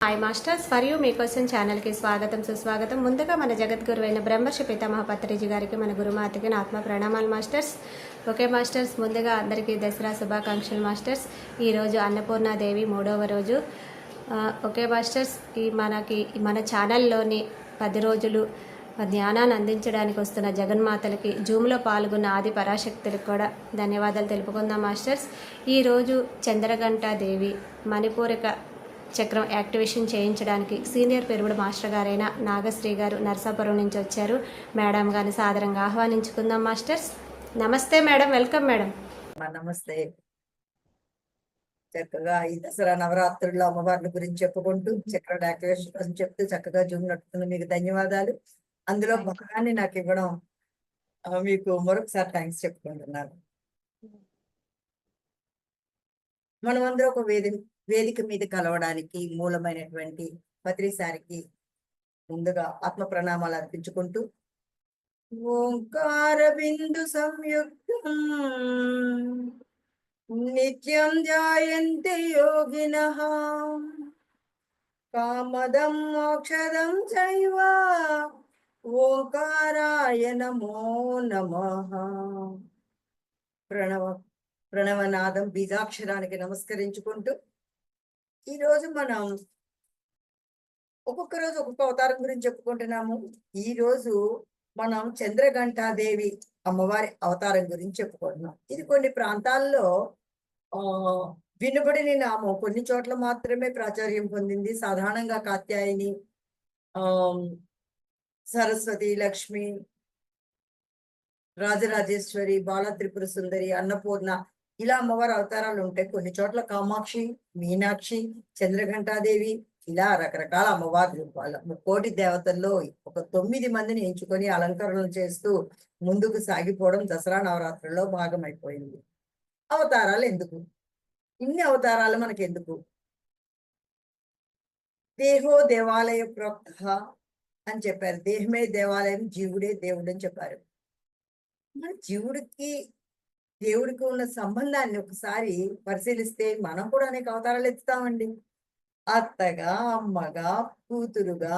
Hi masters for you మీకోసం ఛానల్కి స్వాగతం సుస్వాగతం. ముందుగా మన జగద్గురు అయిన బ్రహ్మర్షి పితామహ పత్రిజీ గారికి, మన గురుమాతకి నా ఆత్మ ప్రణామాలు మాస్టర్స్. ఓకే మాస్టర్స్, ముందుగా అందరికీ దసరా శుభాకాంక్షలు మాస్టర్స్. ఈరోజు అన్నపూర్ణాదేవి 3వ రోజు. ఓకే మాస్టర్స్, మన ఛానల్లోని 10 రోజులు జ్ఞానాన్ని అందించడానికి వస్తున్న జగన్మాతలకి, జూమ్లో పాల్గొన్న ఆది పరాశక్తులకు కూడా ధన్యవాదాలు తెలుపుకుందాం మాస్టర్స్. ఈరోజు చంద్రఘంటాదేవి మణిపూరక చక్రం యాక్టివేషన్ చేయించడానికి సీనియర్ పెరుగుడు మాస్టర్ గారైన నాగశ్రీ గారు నర్సాపురం నుంచి వచ్చారు. మేడం గారిని సాదరంగా ఆహ్వానించుకుందాం మాస్టర్స్. నమస్తే మేడం, వెల్కమ్ మేడం. నమస్తే. చక్కగా ఈ దసరా నవరాత్రుల్లో అమ్మవార్ల గురించి చెప్పుకుంటూ చక్ర యాక్టివేషన్ చెప్తూ చక్కగా జూమ్ నడుపుతున్న మీకు ధన్యవాదాలు. అందులో భాగాన్ని నాకు ఇవ్వడం మీకు మరొకసారి థ్యాంక్స్ చెప్పుకుంటున్నాను. మనమందరూ ఒక వేదిక మీద కలవడానికి మూలమైనటువంటి పత్రిసారికి ముందుగా ఆత్మ ప్రణామాలు అర్పించుకుంటూ, ఓంకార బిందు సంయుక్తం నిత్యం ధ్యాయంతే యోగినః కామదం మోక్షదం చైవ ఓంకారాయ నమో నమః. ప్రణవనాదం బీజాక్షరానికి నమస్కరించుకుంటూ, ఈరోజు మనం ఒక్కొక్క రోజు ఒక్కొక్క అవతారం గురించి చెప్పుకుంటున్నాము. ఈ రోజు మనం చంద్రఘంటాదేవి అమ్మవారి అవతారం గురించి చెప్పుకుంటున్నాం. ఇది కొన్ని ప్రాంతాల్లో వినబడిన నామం, కొన్ని చోట్ల మాత్రమే ప్రాచుర్యం పొందింది. సాధారణంగా కాత్యాయని, సరస్వతి, లక్ష్మి, రాజరాజేశ్వరి, బాలత్రిపుర సుందరి, అన్నపూర్ణ, ఇలా అమ్మవారి అవతారాలు ఉంటాయి. కొన్ని చోట్ల కామాక్షి, మీనాక్షి, చంద్రఘంటాదేవి, ఇలా రకరకాల అమ్మవార్లు. వాళ్ళ 3 దేవతల్లో ఒక 9 మందిని ఎంచుకొని అలంకరణలు చేస్తూ ముందుకు సాగిపోవడం దసరా నవరాత్రుల్లో భాగమైపోయింది. అవతారాలు ఎందుకు? ఇన్ని అవతారాలు మనకెందుకు? దేహో దేవాలయ ప్రోక్త అని చెప్పారు. దేహమే దేవాలయం, జీవుడే దేవుడు అని చెప్పారు. మన దేవుడికి ఉన్న సంబంధాన్ని ఒకసారి పరిశీలిస్తే మనం కూడా అనేక అవతారాలు ఎత్తుతామండి. అత్తగా, అమ్మగా, కూతురుగా,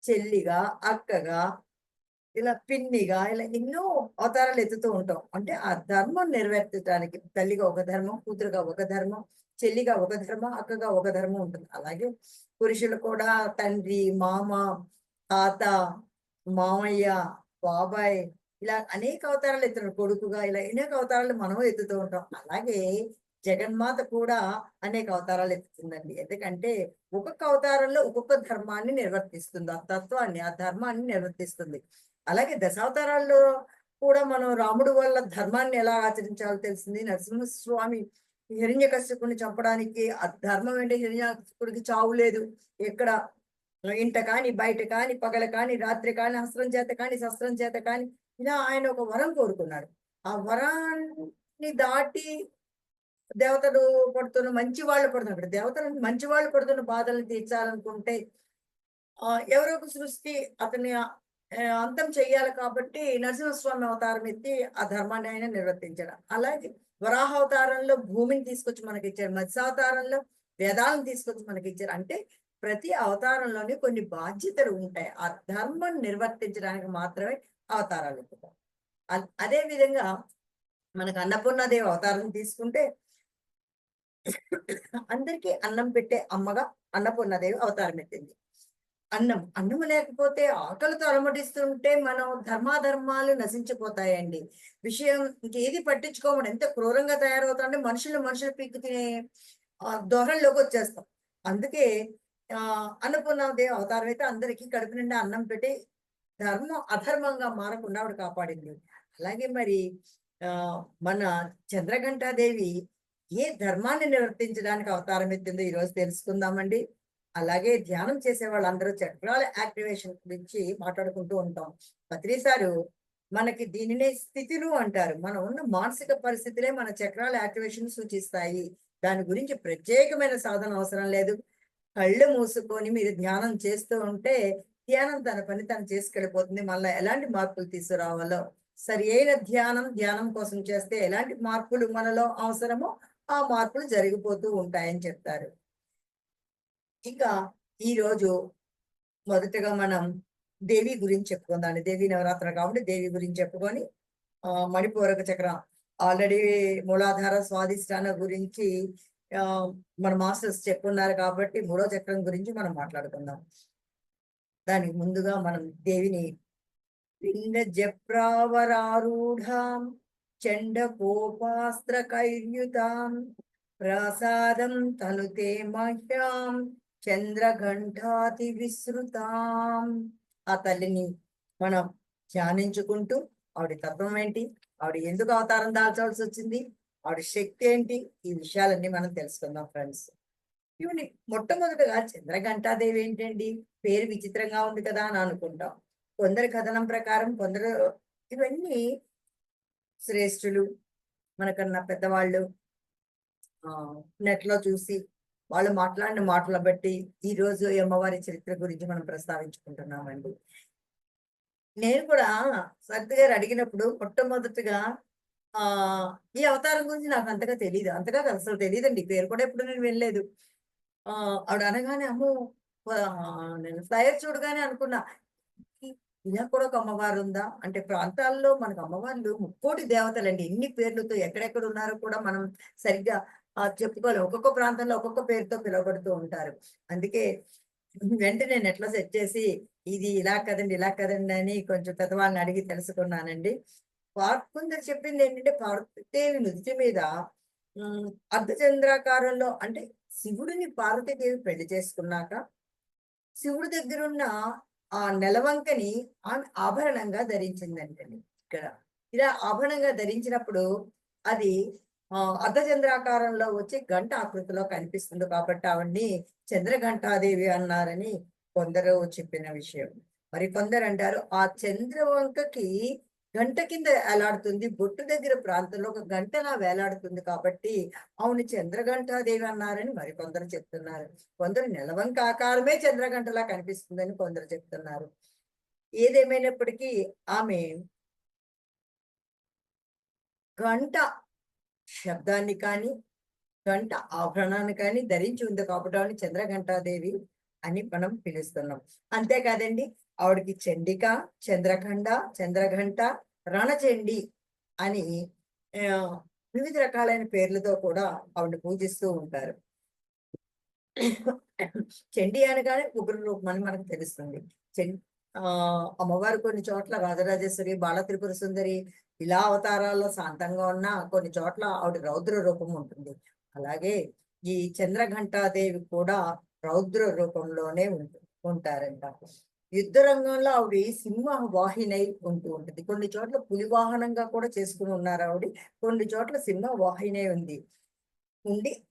చెల్లిగా, అక్కగా, ఇలా పిన్నిగా, ఇలా ఎన్నో అవతారాలు ఎత్తుతూ ఉంటాం. అంటే ఆ ధర్మం నెరవేర్చడానికి తల్లిగా ఒక ధర్మం, కూతురుగా ఒక ధర్మం, చెల్లిగా ఒక ధర్మం, అక్కగా ఒక ధర్మం ఉంటుంది. అలాగే పురుషులు కూడా తండ్రి, మామ, తాత, మామయ్య, బాబాయ్, ఇలా అనేక అవతారాలు ఎత్తున్నారు. కొడుకుగా, ఇలా అనేక అవతారాలు మనం ఎత్తుతూ ఉంటాం. అలాగే జగన్మాత కూడా అనేక అవతారాలు ఎత్తుతుందండి. ఎందుకంటే ఒక్కొక్క అవతారంలో ఒక్కొక్క ధర్మాన్ని నిర్వర్తిస్తుంది, ఆ తత్వాన్ని, ఆ ధర్మాన్ని నిర్వర్తిస్తుంది. అలాగే దశావతారాల్లో కూడా మనం రాముడు వల్ల ధర్మాన్ని ఎలా ఆచరించాలో తెలిసింది. నరసింహస్వామి హిరణ్యకశిపుని చంపడానికి ఆ ధర్మం ఏంటి? హిరణ్యకశిపుడికి చావు లేదు. ఎక్కడ ఇంట కాని, బయట కాని, పగల కాని, రాత్రి కాని, అస్త్రం చేత కాని, శస్త్రం చేత కాని, ఇలా ఆయన ఒక వరం కోరుకున్నాడు. ఆ వరాన్ని దాటి దేవతలు పడుతున్న మంచి వాళ్ళు పడుతున్నారు. దేవతలు మంచి వాళ్ళు పడుతున్న బాధలను తీర్చాలనుకుంటే ఎవరో ఒక సృష్టి అతని అంతం చెయ్యాలి. కాబట్టి నరసింహస్వామి అవతారం ఎత్తి ఆ ధర్మాన్ని ఆయన నిర్వర్తించాడు. అలాగే వరాహ అవతారంలో భూమిని తీసుకొచ్చి మనకి ఇచ్చారు. మత్స్యావతారంలో వేదాలను తీసుకొచ్చి మనకి ఇచ్చారు. అంటే ప్రతి అవతారంలోనే కొన్ని బాధ్యతలు ఉంటాయి. ఆ ధర్మం నిర్వర్తించడానికి మాత్రమే అవతారాలు ఎత్తుతారు. అదే విధంగా మనకు అన్నపూర్ణాదేవి అవతారం తీసుకుంటే అందరికీ అన్నం పెట్టే అమ్మగా అన్నపూర్ణాదేవి అవతారం ఎత్తింది. అన్నం లేకపోతే ఆకలితో అలమటిస్తుంటే మనం ధర్మాధర్మాలు నశించిపోతాయండి. విషయం ఇంకేది పట్టించుకోమని ఎంత క్రూరంగా తయారవుతామంటే మనుషులు పీక్కు తినే ధోరణిలోకి వచ్చేస్తాం. అందుకే అన్నపూర్ణాదేవి అవతారం అయితే అందరికీ కడుపు నిండా అన్నం పెట్టి ధర్మం అధర్మంగా మారకుండా ఆవిడ కాపాడింది. అలాగే మరి మన చంద్రఘంటాదేవి ఏ ధర్మాన్ని నిర్వర్తించడానికి అవతారం ఎత్తిందో ఈరోజు తెలుసుకుందామండి. అలాగే ధ్యానం చేసే వాళ్ళందరూ చక్రాల యాక్టివేషన్ గురించి మాట్లాడుకుంటూ ఉంటాం. పత్రిసారు మనకి దీనినే స్థితులు అంటారు. మనం ఉన్న మానసిక పరిస్థితులే మన చక్రాల యాక్టివేషన్ సూచిస్తాయి. దాని గురించి ప్రత్యేకమైన సాధన అవసరం లేదు. కళ్ళు మూసుకొని మీరు ధ్యానం చేస్తూ ఉంటే ధ్యానం తన పని తను చేసుకెళ్ళిపోతుంది. మళ్ళీ ఎలాంటి మార్పులు తీసుకురావాలో, సరి అయిన ధ్యానం కోసం చేస్తే ఎలాంటి మార్పులు మనలో అవసరమో ఆ మార్పులు జరిగిపోతూ ఉంటాయని చెప్తారు. ఇక ఈరోజు మొదటగా మనం దేవి గురించి చెప్పుకుందాం. దేవి నవరాత్రులు కాబట్టి దేవి గురించి చెప్పుకొని మణిపూరక చక్రం ఆల్రెడీ మూలాధార స్వాధిష్టాన గురించి మన మాస్టర్స్ చెప్పున్నారు కాబట్టి మూడో చక్రం గురించి మనం మాట్లాడుకుందాం. దానికి ముందుగా మనం దేవిని పిండ జప్రావరారూఢాం చండ కోపాస్త్ర కైర్యుతాం ప్రసాదం తనుతే మహ్యాం చంద్రఘంటాతి విసృతాం. ఆ తల్లిని మనం ధ్యానించుకుంటూ ఆవిడ తత్వం ఏంటి, ఆవిడ ఎందుకు అవతారం దాల్చాల్సి వచ్చింది, ఆవిడ శక్తి ఏంటి, ఈ విషయాలన్నీ మనం తెలుసుకుందాం ఫ్రెండ్స్. ఇవన్నీ మొట్టమొదటిగా చంద్రఘంటాదేవి ఏంటండి, పేరు విచిత్రంగా ఉంది కదా అని అనుకుంటాం. కొందరి కథనం ప్రకారం కొందరు ఇవన్నీ శ్రేష్ఠులు మనకన్నా పెద్దవాళ్ళు నెట్ లో చూసి వాళ్ళు మాట్లాడిన మాటల బట్టి ఈ రోజు ఈ అమ్మవారి చరిత్ర గురించి మనం ప్రస్తావించుకుంటున్నామండి. నేను కూడా సరిత గారు అడిగినప్పుడు మొట్టమొదటిగా ఆ ఈ అవతారం గురించి నాకు అంతగా తెలియదు, అంతగా అసలు తెలియదండి, పేరు కూడా ఎప్పుడు నేను వెళ్ళలేదు. ఆవిడ అనగానే అమ్మో, నేను ఫ్లైయర్ చూడగానే అనుకున్నా ఇలా కూడా ఒక అమ్మవారు ఉందా అంటే. ప్రాంతాల్లో మనకు అమ్మవార్లు ముక్కోటి దేవతలండి, ఎన్ని పేర్లతో ఎక్కడెక్కడ ఉన్నారో కూడా మనం సరిగ్గా చెప్పుకోలేం. ఒక్కొక్క ప్రాంతంలో ఒక్కొక్క పేరుతో పిలువబడుతూ ఉంటారు. అందుకే వెంటనే నెట్లో సెట్ చేసి ఇది ఇలా కదండి ఇలా కదండి అని కొంచెం పెద్దవాళ్ళని అడిగి తెలుసుకున్నానండి. కొందరు చెప్పింది ఏంటంటే పార్వతీదేవి నుదుటి మీద అర్ధచంద్రాకారంలో అంటే శివుడిని పార్వతీదేవి పెళ్లి చేసుకున్నాక శివుడి దగ్గరున్న ఆ నెలవంకని ఆమె ఆభరణంగా ధరించిందంటండి. ఇక్కడ ఇలా ఆభరణంగా ధరించినప్పుడు అది అర్ధచంద్రాకారంలో వచ్చి గంట ఆకృతిలో కనిపిస్తుంది కాబట్టి ఆవిడ్ని చంద్రఘంటాదేవి అన్నారని కొందరు చెప్పిన విషయం. మరి కొందరు అంటారు ఆ చంద్రవంకకి గంట కింద వేలాడుతుంది, బొట్టు దగ్గర ప్రాంతంలో ఒక గంటలా వేలాడుతుంది కాబట్టి అవును చంద్రఘంటాదేవి అన్నారని మరి కొందరు చెప్తున్నారు. కొందరు నెలవంక ఆకారమే చంద్రఘంటలా కనిపిస్తుందని కొందరు చెప్తున్నారు. ఏదేమైనప్పటికీ ఆమె గంట శబ్దాన్ని కానీ గంట ఆభరణాన్ని కానీ ధరించి ఉంది కాబట్టి ఆవిడ చంద్రఘంటాదేవి అని మనం పిలుస్తున్నాం. అంతేకాదండి, ఆవిడకి చండిక, చంద్రఖండ, చంద్రఘంట, రణచండి అని వివిధ రకాలైన పేర్లతో కూడా ఆవిడని పూజిస్తూ ఉంటారు. చండి అనగానే ఉగ్ర రూపం అని మనకు తెలుస్తుంది. అమ్మవారు కొన్ని చోట్ల రాజరాజేశ్వరి, బాల త్రిపుర సుందరి ఇలా అవతారాల్లో శాంతంగా ఉన్న కొన్ని చోట్ల ఆవిడ రౌద్ర రూపం ఉంటుంది. అలాగే ఈ చంద్రఘంటాదేవి కూడా రౌద్ర రూపంలోనే ఉంటారంట. యుద్ధ రంగంలో ఆవిడ సింహ వాహినై ఉంటూ ఉంటుంది. కొన్ని చోట్ల పులి వాహనంగా కూడా చేసుకుని ఉన్నారు ఆవిడ, కొన్ని చోట్ల సింహ వాహినే ఉండి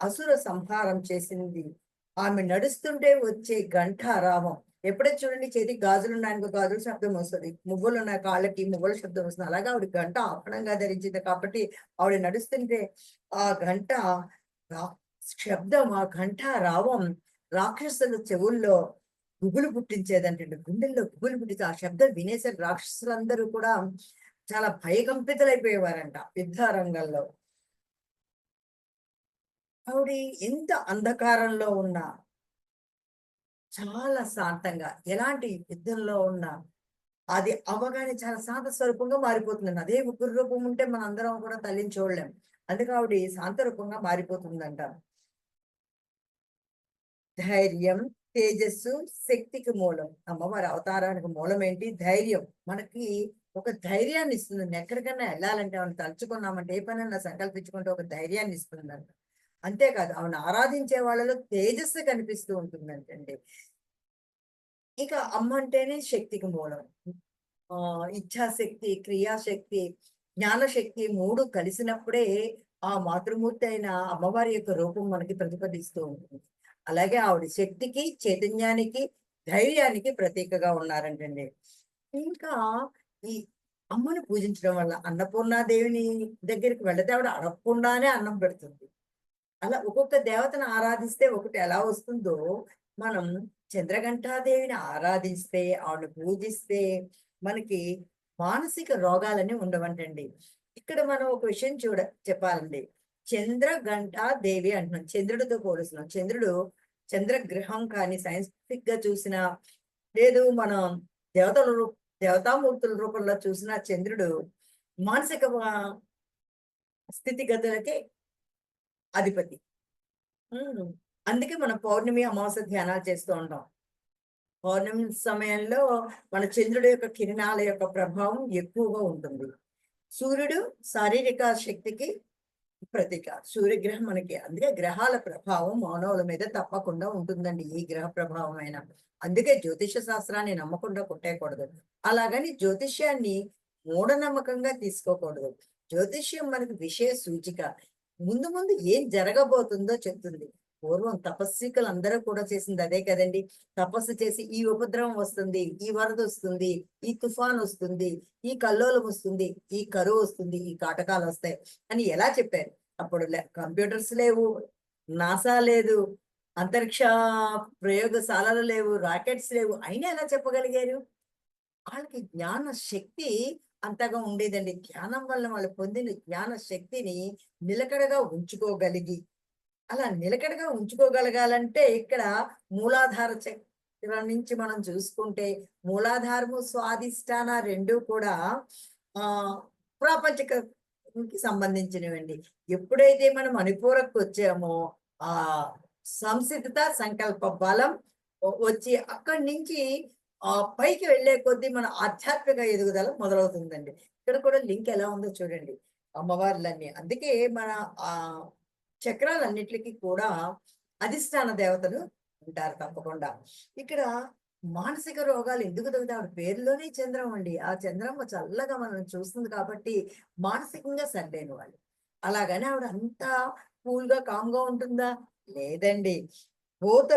అసుర సంహారం చేసింది. ఆమె నడుస్తుంటే వచ్చే ఘంటారావం ఎప్పుడైతే చూడండి, చేతికి గాజులు ఉన్నాయనుకో గాజుల శబ్దం వస్తుంది, మువ్వలు ఉన్న కాళ్ళకి మువ్వల శబ్దం వస్తుంది. అలాగే ఆవిడ గంట ఆభరణంగా ధరించింది కాబట్టి ఆవిడ నడుస్తుంటే ఆ గంట శబ్దం, ఆ ఘంటారావం రాక్షసుల చెవుల్లో గుబులు పుట్టించేదంటే, గుండెల్లో గుబులు పుట్టించి ఆ శబ్దం వినేసరి రాక్షసులందరూ కూడా చాలా భయకంపితులైపోయేవారంట యుద్ధ రంగంలో. ఆవిడ ఎంత అంధకారంలో ఉన్నా చాలా శాంతంగా, ఎలాంటి యుద్ధంలో ఉన్నా అది అవ్వగానే చాలా శాంత స్వరూపంగా మారిపోతుందండి. అదే ఉగ్ర రూపం ఉంటే మన అందరం కూడా తల్లిని చూడలేం. అందుకే ఆవిడ శాంత రూపంగా మారిపోతుందంట. ధైర్యం, తేజస్సు, శక్తికి మూలం. అమ్మవారి అవతారానికి మూలం ఏంటి? ధైర్యం. మనకి ఒక ధైర్యాన్ని ఇస్తుందండి. ఎక్కడికన్నా వెళ్ళాలంటే ఆవిడ తలుచుకున్నామంటే, ఏ పనన్నా సంకల్పించుకుంటే ఒక ధైర్యాన్ని ఇస్తుందంట. అంతేకాదు ఆవిడ ఆరాధించే వాళ్ళలో తేజస్సు కనిపిస్తూ ఉంటుందంటండి. ఇక అమ్మ అంటేనే శక్తికి మూలం. ఇచ్ఛాశక్తి, క్రియాశక్తి, జ్ఞానశక్తి 3 కలిసినప్పుడే ఆ మాతృమూర్తి అయిన అమ్మవారి యొక్క రూపం మనకి ప్రతిఫలిస్తూ ఉంటుంది. అలాగే ఆవిడ శక్తికి, చైతన్యానికి, ధైర్యానికి ప్రతీకగా ఉన్నారంటండి. ఇంకా ఈ అమ్మను పూజించడం వల్ల అన్నపూర్ణాదేవిని దగ్గరికి వెళితే ఆవిడ అడగకుండానే అన్నం పెడుతుంది. అలా ఒక్కొక్క దేవతను ఆరాధిస్తే ఒకటి ఎలా వస్తుందో, మనం చంద్రఘంటాదేవిని ఆరాధిస్తే, ఆవిడని పూజిస్తే మనకి మానసిక రోగాలని ఉండవంటండి. ఇక్కడ మనం ఒక విషయం చెప్పాలండి. చంద్రఘంటాదేవి అంటున్నాం, చంద్రుడితో పోలుస్తున్నాం. చంద్రుడు చంద్రగ్రహం కానీ సైంటిఫిక్ గా చూసినా, లేదు మనం దేవతల దేవతామూర్తుల రూపంలో చూసిన చంద్రుడు మానసిక స్థితిగతులకి అధిపతి. ఉమ్. అందుకే మనం పౌర్ణమి అమావాస్య ధ్యానాలు చేస్తూ ఉంటాం. పౌర్ణమి సమయంలో మన చంద్రుడి యొక్క కిరణాల యొక్క ప్రభావం ఎక్కువగా ఉంటుంది. సూర్యుడు శారీరక శక్తికి ప్రతీక. సూర్యగ్రహం మనకి, అందుకే గ్రహాల ప్రభావం మానవుల మీద తప్పకుండా ఉంటుందండి, ఏ గ్రహ ప్రభావం అయినా. అందుకే జ్యోతిష శాస్త్రాన్ని నమ్మకుండా కొట్టేయకూడదు. అలాగని జ్యోతిష్యాన్ని మూఢనమ్మకంగా తీసుకోకూడదు. జ్యోతిష్యం మనకి విషయ సూచిక. ముందు ముందు ఏం జరగబోతుందో చెప్తుంది. పూర్వం తపస్వికులు అందరూ కూడా చేసింది అదే కదండి. తపస్సు చేసి ఈ ఉపద్రవం వస్తుంది, ఈ వరద వస్తుంది, ఈ తుఫాన్ వస్తుంది, ఈ కల్లోలం వస్తుంది, ఈ కరువు వస్తుంది, ఈ కాటకాలు వస్తాయి అని ఎలా చెప్పారు? అప్పుడు కంప్యూటర్స్ లేవు, నాసా లేదు, అంతరిక్ష ప్రయోగశాలలు లేవు, రాకెట్స్ లేవు, అయినా ఎలా చెప్పగలిగారు? వాళ్ళకి జ్ఞాన శక్తి అంతగా ఉండేదండి. జ్ఞానం వల్ల వాళ్ళు పొందిన జ్ఞాన శక్తిని నిలకడగా ఉంచుకోగలిగి, అలా నిలకడగా ఉంచుకోగలగాలంటే ఇక్కడ మూలాధార చక్రం నుంచి మనం చూసుకుంటే, మూలాధారము స్వాధిష్టాన రెండు కూడా ఆ ప్రాపంచికకి సంబంధించినవండి. ఎప్పుడైతే మనం మణిపూరకు వచ్చామో ఆ సంసిద్ధత సంకల్ప బలం వచ్చి అక్కడి నుంచి పైకి వెళ్ళే కొద్దీ మన ఆధ్యాత్మిక ఎదుగుదల మొదలవుతుందండి. ఇక్కడ కూడా లింక్ ఎలా ఉందో చూడండి, అమ్మవార్లన్నీ. అందుకే మన ఆ చక్రాలన్నిటికీ కూడా అధిష్టాన దేవతలు ఉంటారు తప్పకుండా. ఇక్కడ మానసిక రోగాలు ఎందుకు తగ్గుతాయి? ఆవిడ పేరులోనే చంద్రం అండి. ఆ చంద్రమ్మ చల్లగా మనం చూస్తుంది కాబట్టి మానసికంగా సర్లేని వాళ్ళు. అలాగని ఆవిడ అంతా కూల్ గా కామ్గా ఉంటుందా? లేదండి. భూత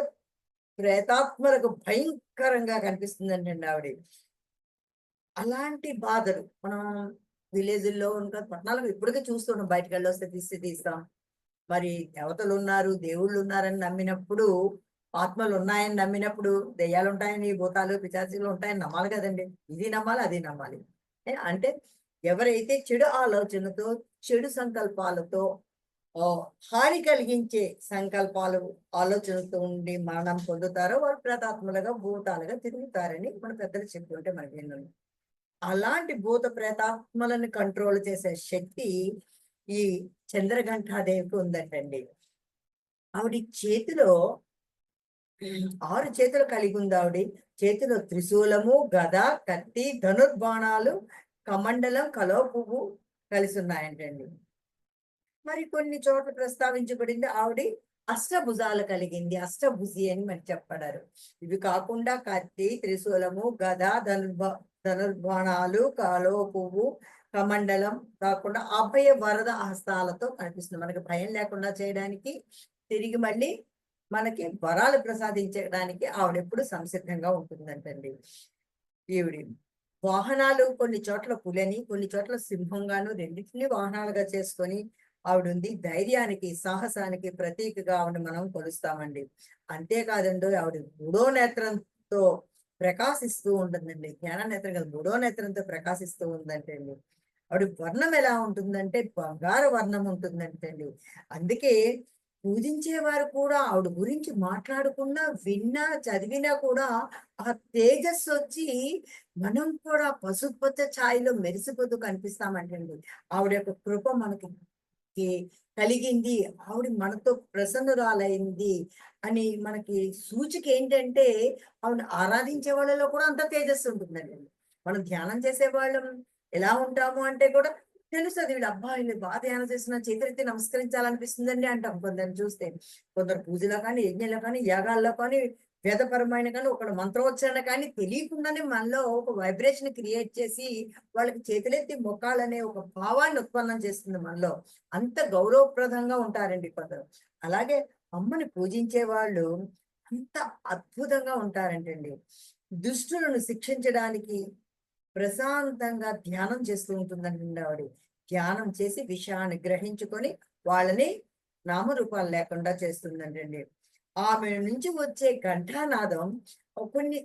ప్రేతాత్మలకు భయంకరంగా కనిపిస్తుందంటండి ఆవిడ. అలాంటి బాధలు మనం విలేజ్‌ల్లో ఇంకా పట్టణాలకు ఇప్పటికే చూస్తున్నాం. బయటకు వెళ్ళొస్తే తీస్తాం. మరి దేవతలు ఉన్నారు, దేవుళ్ళు ఉన్నారని నమ్మినప్పుడు, ఆత్మలు ఉన్నాయని నమ్మినప్పుడు, దెయ్యాలుంటాయని, భూతాలు, పిశాచాలు ఉంటాయని నమ్మాలి కదండీ! ఇది నమ్మాలి, అది నమ్మాలి. అంటే ఎవరైతే చెడు ఆలోచనతో, చెడు సంకల్పాలతో హాని కలిగించే సంకల్పాలు, ఆలోచనలతో ఉండి మరణం పొందుతారో వారు ప్రేతాత్మలుగా, భూతాలుగా తిరుగుతారని మన పెద్దలు చెప్తుంటే మనకి విన్నాను. అలాంటి భూత ప్రేతాత్మలను కంట్రోల్ చేసే శక్తి ఈ చంద్రఘంటాదేవికి ఉందటండి. ఆవిడ చేతిలో 6 చేతులు కలిగి ఉంది ఆవిడ. చేతిలో త్రిశూలము, గద, కత్తి, ధనుర్బాణాలు, కమండలం, కలువ పువ్వు కలిసి ఉన్నాయంటండి. మరి కొన్ని చోట్ల ప్రస్తావించబడింది ఆవిడ అష్టభుజాలు కలిగింది, అష్టభుజి అని మరి చెప్పడారు. ఇవి కాకుండా కత్తి, త్రిశూలము, గద, ధనుర్బాణాలు, కాలువ పువ్వు, కమండలం కాకుండా అభయ వరద హస్తాలతో కనిపిస్తుంది. మనకి భయం లేకుండా చేయడానికి, తిరిగి మళ్ళీ మనకి వరాలు ప్రసాదించడానికి ఆవిడెప్పుడు సంసిద్ధంగా ఉంటుందంటండి. ఈవిడి వాహనాలు కొన్ని చోట్ల పులని, కొన్ని చోట్ల సింహంగాను, రెండింటినీ వాహనాలుగా చేసుకొని ఆవిడుంది. ధైర్యానికి, సాహసానికి ప్రతీకగా ఆవిడ మనం కొలుస్తామండి. అంతేకాదండి, ఆవిడ మూడో నేత్రంతో ప్రకాశిస్తూ ఉంటుందండి. జ్ఞాన నేత్రం కదా, మూడో నేత్రంతో ప్రకాశిస్తూ ఉందంటే అండి. ఆవిడ వర్ణం ఎలా ఉంటుందంటే బంగారు వర్ణం ఉంటుందంటండి. అందుకే పూజించేవారు కూడా ఆవిడ గురించి మాట్లాడుకున్నా, విన్నా, చదివినా కూడా ఆ తేజస్సు వచ్చి మనం కూడా పసుపచ్చ ఛాయలో మెరిసిపోతూ కనిపిస్తామంటండి. ఆవిడ యొక్క కృప మనకి కలిగింది, ఆవిడ మనతో ప్రసన్నురాలైంది అని మనకి సూచిక ఏంటంటే, ఆవిడ ఆరాధించే వాళ్ళలో కూడా అంత తేజస్సు ఉంటుందండి. మనం ధ్యానం చేసే వాళ్ళం ఎలా ఉంటాము అంటే కూడా తెలుస్తుంది. వీళ్ళు అబ్బా వీళ్ళు బాగా ధ్యానం చేస్తున్న, చేతులెత్తి నమస్కరించాలనిపిస్తుందండి అంటాం కొందరిని చూస్తే. కొందరు పూజలో కానీ, యజ్ఞంలో కానీ, యాగాల్లో కానీ, వేదపరమైన కానీ, ఒకడు మంత్రోచ్చారణ కానీ తెలియకుండానే మనలో ఒక వైబ్రేషన్ క్రియేట్ చేసి వాళ్ళకి చేతులెత్తి మొక్కాలనే ఒక భావాన్ని ఉత్పన్నం చేస్తుంది మనలో. అంత గౌరవప్రదంగా ఉంటారండి కొందరు. అలాగే అమ్మని పూజించే వాళ్ళు అంత అద్భుతంగా ఉంటారంటండి. దుష్టులను శిక్షించడానికి ప్రశాంతంగా ధ్యానం చేస్తూ ఉంటుందండి ఆవిడ. ధ్యానం చేసి విషయాన్ని గ్రహించుకొని వాళ్ళని నామరూపాలు లేకుండా చేస్తుందంటండి. ఆమె నుంచి వచ్చే ఘంటానాదం కొన్ని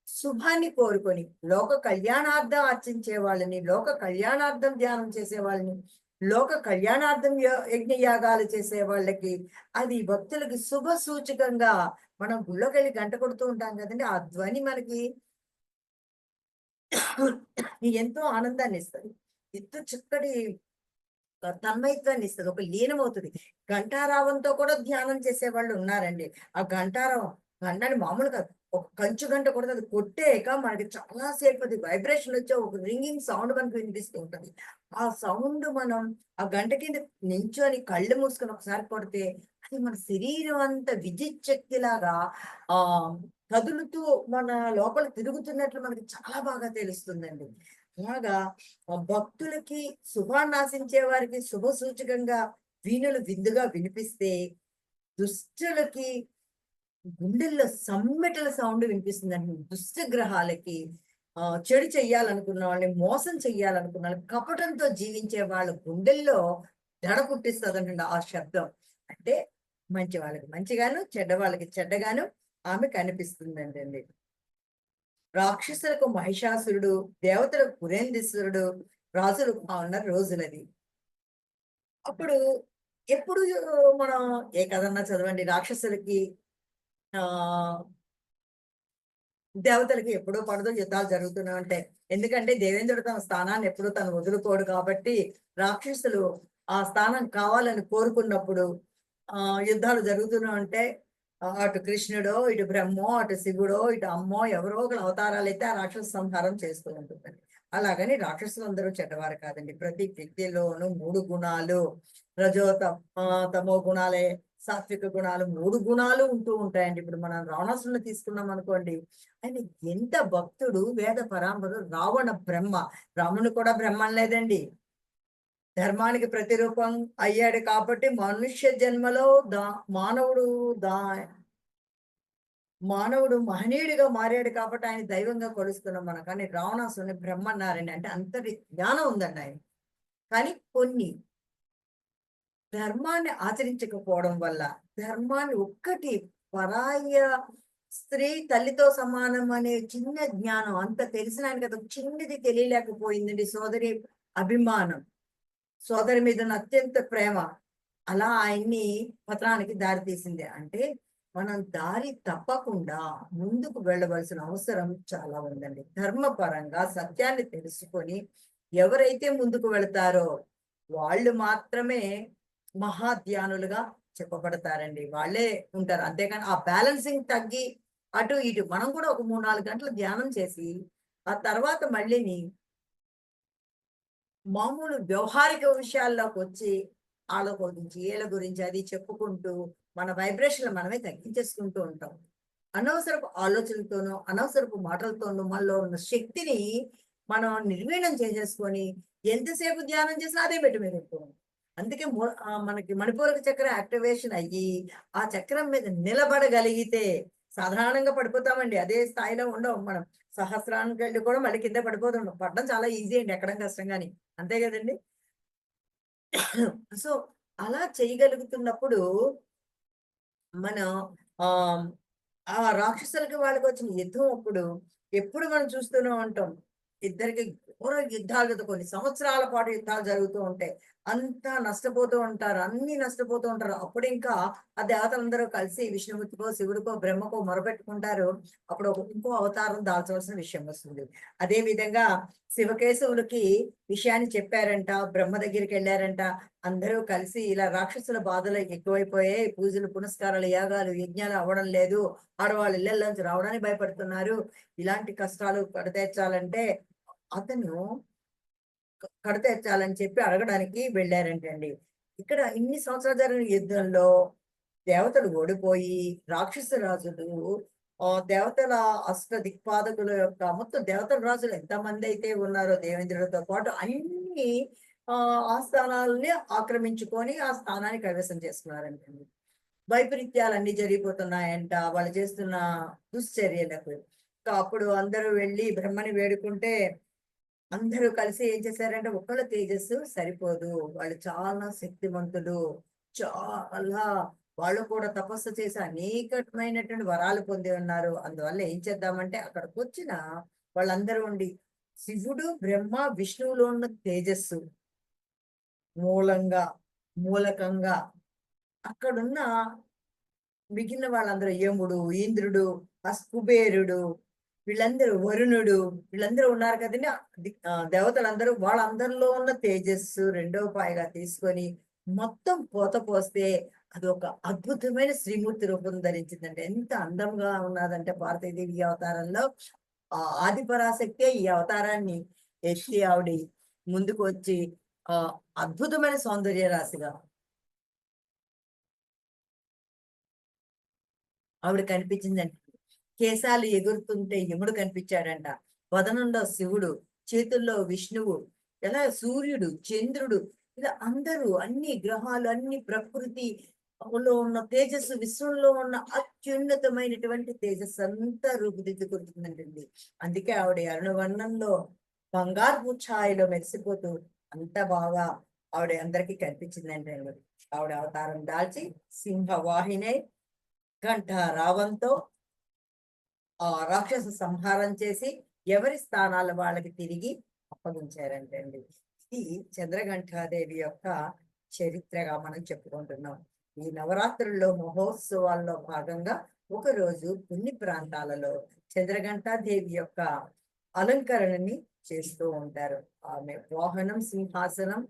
శుభాన్ని కోరుకొని లోక కళ్యాణార్థం అర్చించే వాళ్ళని, లోక కళ్యాణార్థం ధ్యానం చేసే వాళ్ళని లోక కళ్యాణార్థం యజ్ఞ యాగాలు చేసే వాళ్ళకి, అది భక్తులకి శుభ సూచకంగా మనం గుళ్ళోకెళ్ళి గంట కొడుతూ ఉంటాం కదండి. ఆ ధ్వని మనకి ఎంతో ఆనందాన్ని ఇస్తది. ఎంతో చక్కటి తన్మయత్వాన్ని ఇస్తది. ఒక లీనమవుతది. ఘంటారావంతో కూడా ధ్యానం చేసేవాళ్ళు ఉన్నారండి. ఆ ఘంటారావం గంటని మామూలు కాదు. ఒక కంచు గంట కొడితే అది కొట్టాక మనకి చాలా సేపు అది వైబ్రేషన్ వచ్చి ఒక రింగింగ్ సౌండ్ మనకు వినిపిస్తూ ఉంటది. ఆ సౌండ్ మనం ఆ గంట కింద నించొని కళ్ళు మూసుకొని ఒకసారి కొడితే అది మన శరీరం అంతా విద్యుత్ శక్తిలాగా ఆహ్, కదులుతూ మన లోపల తిరుగుతున్నట్లు మనకి చాలా బాగా తెలుస్తుందండి. అలాగా భక్తులకి శుభాన్నాశించే వారికి శుభ సూచకంగా వీణులు విందుగా వినిపిస్తే, దుష్టులకి గుండెల్లో సమ్మెటల సౌండ్ వినిపిస్తుందండి. దుష్ట గ్రహాలకి చెడు చెయ్యాలనుకున్న వాళ్ళని, మోసం చెయ్యాలనుకున్న వాళ్ళని, కపటంతో జీవించే వాళ్ళ గుండెల్లో దడ పుట్టిస్తదంటండి ఆ శబ్దం. అంటే మంచి వాళ్ళకి మంచిగాను, చెడ్డ వాళ్ళకి చెడ్డగాను ఆమె కనిపిస్తుందంటండి. రాక్షసులకు మహిషాసురుడు, దేవతలకు పురేంద్రశ్వరుడు, రాజులకు ఉన్న రోజులది. అప్పుడు ఎప్పుడు మనం ఏ కథన్నా చదవండి రాక్షసులకి ఆహ్, దేవతలకి ఎప్పుడూ పడదు యుద్ధాలు జరుగుతూనే ఉంటాయి. ఎందుకంటే దేవేంద్రుడు తన స్థానాన్ని ఎప్పుడూ తను వదులుకోడు కాబట్టి, రాక్షసులు ఆ స్థానం కావాలని కోరుకున్నప్పుడు యుద్ధాలు జరుగుతూనే ఉంటాయి. అటు కృష్ణుడో, ఇటు బ్రహ్మో, అటు శివుడో, ఇటు అమ్మో ఎవరో ఒకళ్ళ అవతారాలైతే ఆ రాక్షస సంహారం చేస్తూ ఉంటుందండి. అలాగని రాక్షసులందరూ చెడ్డవారు కాదండి. ప్రతి వ్యక్తిలోనూ 3 గుణాలు తమో గుణాలే, సాత్విక గుణాలు 3 గుణాలు ఉంటూ ఉంటాయండి. ఇప్పుడు మనం రావణాసురుడిని తీసుకున్నాం అనుకోండి. ఆయన ఎంత భక్తుడు, వేద పరాంబరుడు, రావణ బ్రహ్మ. రాముడు కూడా బ్రహ్మ అనలేదండి. ధర్మానికి ప్రతిరూపం అయ్యాడు కాబట్టి మనుష్య జన్మలో దా మానవుడు దా మానవుడు మహనీయుడిగా మారాడు కాబట్టి ఆయన దైవంగా కొలుస్తున్నాం మనం. కానీ రావణాసురుడిని బ్రహ్మ అన్నారండి. అంటే అంతటి జ్ఞానం ఉందండి ఆయన. కానీ కొన్ని ధర్మాన్ని ఆచరించకపోవడం వల్ల, ధర్మాన్ని ఒక్కటి పరాయ స్త్రీ తల్లితో సమానం అనే చిన్న జ్ఞానం అంత తెలిసిన ఆయనకి అది చిన్నది తెలియలేకపోయిందండి. సోదరి అభిమానం, సోదరి మీద ఉన్న అత్యంత ప్రేమ అలా ఆయన్ని పతనానికి దారి తీసింది. అంటే మనం దారి తప్పకుండా ముందుకు వెళ్ళవలసిన అవసరం చాలా ఉందండి. ధర్మపరంగా సత్యాన్ని తెలుసుకొని ఎవరైతే ముందుకు వెళతారో వాళ్ళు మాత్రమే మహాధ్యానులుగా చెప్పబడతారండి. వాళ్ళే ఉంటారు. అంతేగాని ఆ బ్యాలెన్సింగ్ తగ్గి అటు ఇటు మనం కూడా ఒక 3, 4 గంటలు ధ్యానం చేసి, ఆ తర్వాత మళ్ళీని మామూలు వ్యవహారిక విషయాల్లోకొచ్చి ఆళ్ళ గురించి, ఈళ్ళ గురించి అది చెప్పుకుంటూ, మన వైబ్రేషన్‌లు మనమే తగ్గించేసుకుంటూ ఉంటాం. అనవసరపు ఆలోచనలతోనూ, అనవసరపు మాటలతోనూ మనలో ఉన్న శక్తిని మనం నిర్వీణం చేసేసుకొని, ఎంతసేపు ధ్యానం చేసినా అదే బెట్టు మీద ఎక్కువ. అందుకే మనకి మణిపూరక చక్రం యాక్టివేషన్ అయ్యి, ఆ చక్రం మీద నిలబడగలిగితే సాధారణంగా పడిపోతామండి. అదే స్థాయిలో ఉండం మనం. సహస్రానికెళ్ళి కూడా మళ్ళీ కింద పడిపోతుండం. పడడం చాలా ఈజీ అండి. ఎక్కడం కష్టం గాని. అంతే గదండీ! సో, అలా చేయగలుగుతున్నప్పుడు మనం ఆహ్, ఆ రాక్షసులకి వాళ్ళకొచ్చిన యుద్ధం అప్పుడు ఎప్పుడు మనం చూస్తూనే ఉంటాం. ఇద్దరికి ఘోర యుద్ధాలు కొన్ని సంవత్సరాల పాటు యుద్ధాలు జరుగుతూ ఉంటాయి. అంతా నష్టపోతూ ఉంటారు. అన్నీ నష్టపోతూ ఉంటారు. అప్పుడింకా ఆ దేవతలందరూ కలిసి విష్ణుమూర్తికో, శివుడికో, బ్రహ్మకో మొరపెట్టుకుంటారు. అప్పుడు ఇంకో అవతారం దాల్చవలసిన విషయం వస్తుంది. అదే విధంగా శివకేశవులకి విషయాన్ని చెప్పారంట. బ్రహ్మ దగ్గరికెళ్లారంట. అందరూ కలిసి ఇలా రాక్షసుల బాధలు ఎక్కువైపోయాయి. పూజలు, పునస్కారాలు, యాగాలు, యజ్ఞాలు అవ్వడం లేదు. ఆడవాళ్ళు ఇళ్ళల్లోంచి రావడానికి భయపడుతున్నారు. ఇలాంటి కష్టాలు కడతేర్చాలంటే అతను కడతేర్చాలని చెప్పి అడగడానికి వెళ్ళారంటండి. ఇక్కడ ఇన్ని సంవత్సరాలు జరిగిన యుద్ధంలో దేవతలు ఓడిపోయి, రాక్షస రాజులు దేవతల అష్ట దిక్పాదకుల యొక్క మొత్తం దేవతల రాజులు ఎంతమందైతే ఉన్నారో దేవేంద్రుడితో పాటు అన్ని ఆస్థానాల్ని ఆక్రమించుకొని ఆ స్థానాన్ని కైవసం చేసుకున్నారంటండి. వైపరీత్యాలన్నీ జరిగిపోతున్నాయంట. వాళ్ళు చేస్తున్న దుశ్చర్యలకు. అప్పుడు అందరూ వెళ్లి బ్రహ్మని వేడుకుంటే అందరూ కలిసి ఏం చేశారంటే ఒక్కళ్ళ తేజస్సు సరిపోదు. వాళ్ళు చాలా శక్తివంతులు. చాలా వాళ్ళు కూడా తపస్సు చేసి అనేకమైనటువంటి వరాలు పొంది ఉన్నారు. అందువల్ల ఏం చేద్దామంటే అక్కడికొచ్చిన వాళ్ళందరూ ఉండి శివుడు, బ్రహ్మ, విష్ణువులో ఉన్న తేజస్సు మూలంగా, మూలకంగా అక్కడున్న మిగిలిన వాళ్ళందరూ యముడు, ఇంద్రుడు, కుబేరుడు, వీళ్ళందరూ వరుణుడు, వీళ్ళందరూ ఉన్నారు కదండీ! దేవతలందరూ వాళ్ళందరిలో ఉన్న తేజస్సు రెండో పాయగా తీసుకొని మొత్తం పోత పోస్తే అదొక అద్భుతమైన శ్రీమూర్తి రూపం ధరించిందండి. ఎంత అందంగా ఉన్నదంటే భారతీదేవి ఈ అవతారంలో ఆది పరాశక్తే ఈ అవతారాన్ని ఎత్తి ఆవిడ ముందుకు వచ్చి అద్భుతమైన సౌందర్య రాశిగా ఆవిడ కనిపించిందంట. కేశాలు ఎగురుతుంటే యముడు కనిపించాడంట. వదనంలో శివుడు, చేతుల్లో విష్ణువు, ఎలా సూర్యుడు, చంద్రుడు, ఇలా అందరూ అన్ని గ్రహాలు, అన్ని ప్రకృతి లో ఉన్న తేజస్సు, విశ్వంలో ఉన్న అత్యున్నతమైనటువంటి తేజస్సు అంతా రూపుదిద్దుకుంటుందంటండి. అందుకే ఆవిడ అరుణవర్ణంలో బంగారు ఛాయలో మెరిసిపోతూ అంత బాగా ఆవిడ అందరికీ కనిపించిందంటండి. ఆవిడ అవతారం దాల్చి సింహవాహినే గంట రావంతో రాక్షస సంహారం చేసి ఎవరి స్థానాలు వాళ్ళకి తిరిగి అప్పగించారంటండి. ఇది చంద్రఘంటాదేవి యొక్క చరిత్రగా మనం చెప్పుకుంటున్నాం. ఈ నవరాత్రుల్లో మహోత్సవాల్లో భాగంగా ఒకరోజు కొన్ని ప్రాంతాలలో చంద్రఘంటాదేవి యొక్క అలంకరణని చేస్తూ ఉంటారు. ఆమె వాహనం సింహాసనం,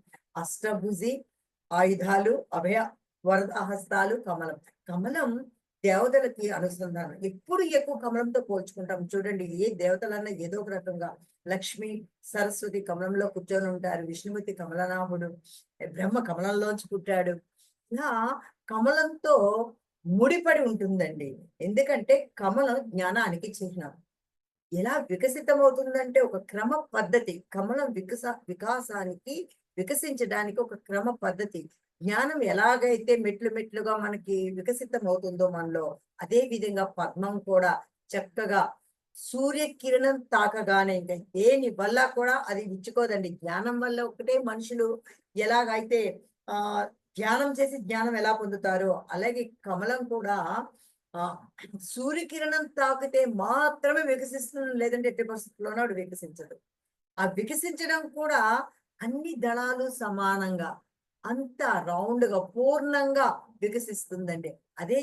అష్టభుజి, ఆయుధాలు, అభయ వరద హస్తాలు, కమలం. కమలం దేవతలకి అనుసంధానం. ఎప్పుడు ఎక్కువ కమలంతో పోల్చుకుంటాం చూడండి. ఏ దేవతలన్నా ఏదో ఒక రకంగా లక్ష్మి, సరస్వతి కమలంలో కూర్చొని ఉంటారు. విష్ణుమూర్తి కమలనాభుడు, బ్రహ్మ కమలంలోంచి పుట్టాడు. ఇలా కమలంతో ముడిపడి ఉంటుందండి. ఎందుకంటే కమలం జ్ఞానానికి చిహ్నం. ఎలా వికసితమవుతుందంటే ఒక క్రమ పద్ధతి. కమలం వికాసానికి వికసించడానికి ఒక క్రమ పద్ధతి. జ్ఞానం ఎలాగైతే మెట్లు మెట్లుగా మనకి వికసితం అవుతుందో మనలో, అదే విధంగా పద్మం కూడా చక్కగా సూర్యకిరణం తాకగానే ఇంకా దేని వల్ల కూడా అది విచ్చుకోదండి. జ్ఞానం వల్ల ఒకటే మనుషులు ఎలాగైతే ఆ ధ్యానం చేసి జ్ఞానం ఎలా పొందుతారో, అలాగే కమలం కూడా ఆ సూర్యకిరణం తాకితే మాత్రమే వికసిస్తుంది. లేదంటే ఎట్టి పరిస్థితుల్లోనూ అది వికసించదు. ఆ వికసించడం కూడా అన్ని దళాలు సమానంగా అంత రౌండ్ గా పూర్ణంగా వికసిస్తుందండి. అదే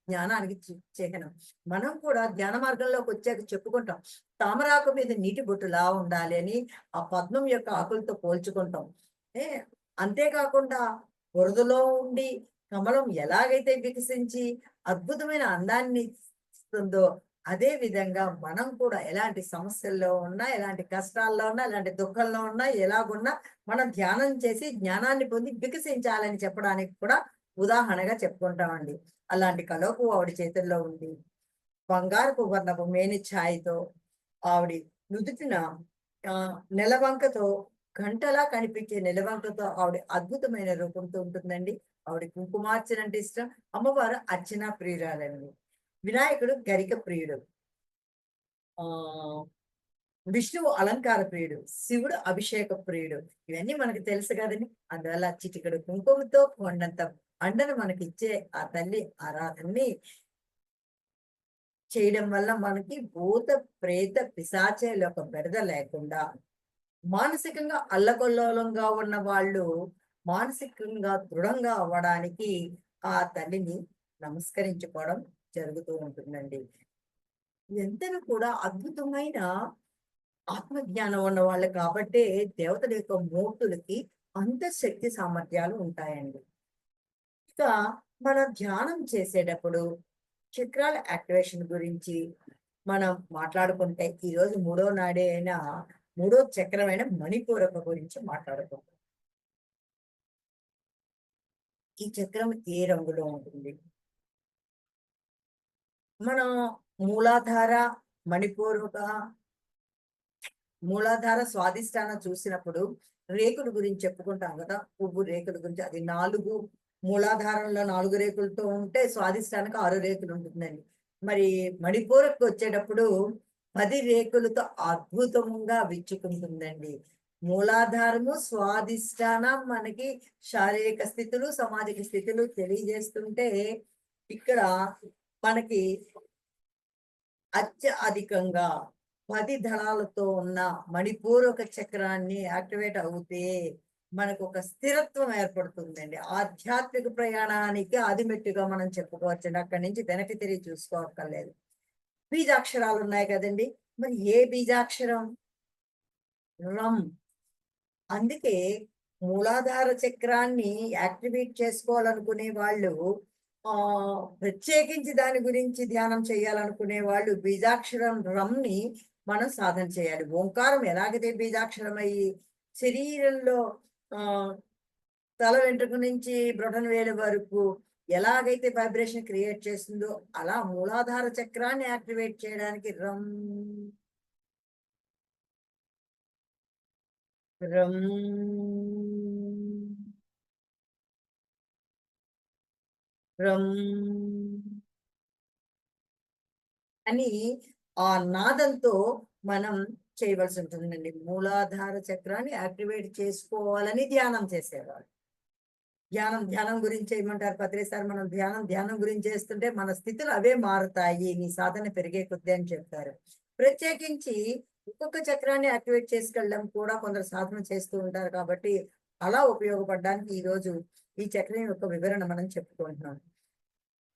జ్ఞానానికి చిహ్నం. మనం కూడా జ్ఞాన మార్గంలోకి వచ్చాక చెప్పుకుంటాం. తామరాకు మీద నీటి బొట్టులా ఉండాలి అని ఆ పద్మం యొక్క ఆకులతో పోల్చుకుంటాం. ఏ అంతేకాకుండా బురదలో ఉండి కమలం ఎలాగైతే వికసించి అద్భుతమైన అందాన్ని ఇస్తుందో, అదే విధంగా మనం కూడా ఎలాంటి సమస్యల్లో ఉన్నా, ఎలాంటి కష్టాల్లో ఉన్నా, ఎలాంటి దుఃఖంలో ఉన్నా, ఎలాగున్నా మనం ధ్యానం చేసి జ్ఞానాన్ని పొంది వికసించాలని చెప్పడానికి కూడా ఉదాహరణగా చెప్పుకుంటామండి. అలాంటి కలోపు ఆవిడ చేతుల్లో ఉంది. బంగారపు వర్ణపు మేని ఛాయతో ఆవిడ నుదుటిన నెలవంకతో, గంటలా కనిపించే నెలవంకతో ఆవిడ అద్భుతమైన రూపంతో ఉంటుందండి. ఆవిడ కుంకుమార్చన అంటే ఇష్టం. అమ్మవారు అర్చనా ప్రియురాలండి. వినాయకుడు గరిక ప్రియుడు. ఆ విష్ణువు అలంకార ప్రియుడు, శివుడు అభిషేక ప్రియుడు. ఇవన్నీ మనకు తెలుసు కదండి. అందువల్ల చిటికెడు కుంకుమతో కొండంత అండను మనకి ఇచ్చే ఆ తల్లి ఆరాధనని చేయడం వల్ల మనకి భూత ప్రేత పిశాచాల యొక్క బెడద లేకుండా, మానసికంగా అల్లకల్లోలంగా ఉన్న వాళ్ళు మానసికంగా దృఢంగా అవ్వడానికి ఆ తల్లిని నమస్కరించుకోవడం జరుగుతూ ఉంటుందండి. ఎంతను కూడా అద్భుతమైన ఆత్మజ్ఞానం ఉన్న వాళ్ళు కాబట్టే దేవతల యొక్క మూర్తులకి అంత శక్తి సామర్థ్యాలు ఉంటాయండి. ఇక మనం ధ్యానం చేసేటప్పుడు చక్రాల యాక్టివేషన్ గురించి మనం మాట్లాడుకుంటే, ఈరోజు మూడో నాడే అయినా మూడో చక్రమైన మణిపూరక గురించి మాట్లాడుకుంటాం. ఈ చక్రం ఏ రంగులో ఉంటుంది? మనం మూలాధార, మణిపూరక, మూలాధార, స్వాదిష్టానం చూసినప్పుడు రేకుల గురించి చెప్పుకుంటాం కదా. పువ్వు రేకుల గురించి. అది 4 మూలాధారంలో 4 రేకులతో ఉంటే స్వాదిష్టానికి 6 రేకులు ఉంటుందండి. మరి మణిపూరకు వచ్చేటప్పుడు 10 రేకులతో అద్భుతంగా విచ్చుకుంటుందండి. మూలాధారము, స్వాదిష్టానం మనకి శారీరక స్థితులు, సామాజిక స్థితులు తెలియజేస్తుంటే, ఇక్కడ మనకి అత్యధికంగా 10 దళాలతో ఉన్న మణిపూరక చక్రాన్ని యాక్టివేట్ అవుతే మనకు ఒక స్థిరత్వం ఏర్పడుతుందండి. ఆధ్యాత్మిక ప్రయాణానికి ఆదిమెట్టుగా మనం చెప్పుకోవచ్చండి. అక్కడి నుంచి వెనక్కి తిరిగి చూసుకోక్కర్లేదు. బీజాక్షరాలు ఉన్నాయి కదండి. మరి ఏ బీజాక్షరం? రమ్. అందుకే మూలాధార చక్రాన్ని యాక్టివేట్ చేసుకోవాలనుకునే వాళ్ళు, ప్రత్యేకించి దాని గురించి ధ్యానం చేయాలనుకునే వాళ్ళు బీజాక్షరం రమ్ని మనం సాధన చేయాలి. ఓంకారం ఎలాగైతే బీజాక్షరం అయ్యి శరీరంలో ఆ తల వెంట్రుక నుంచి బ్రొటన వేలు వరకు ఎలాగైతే వైబ్రేషన్ క్రియేట్ చేస్తుందో, అలా మూలాధార చక్రాన్ని యాక్టివేట్ చేయడానికి రమ్ రమ్ రమ్ అని ఆ నాదంతో మనం చేయవలసి ఉంటుందండి. మూలాధార చక్రాన్ని యాక్టివేట్ చేసుకోవాలని ధ్యానం చేసేవాళ్ళు. ధ్యానం గురించి చేయమంటారు పత్రిసారి. మనం ధ్యానం గురించి చేస్తుంటే మన స్థితులు అవే మారుతాయి, నీ సాధన పెరిగే కొద్దీ అని చెప్తారు. ప్రత్యేకించి ఒక్కొక్క చక్రాన్ని యాక్టివేట్ చేసుకెళ్ళడం కూడా కొందరు సాధన చేస్తూ ఉంటారు కాబట్టి అలా ఉపయోగపడడానికి ఈరోజు ఈ చక్రం యొక్క వివరణ మనం చెప్పుకుంటున్నాం.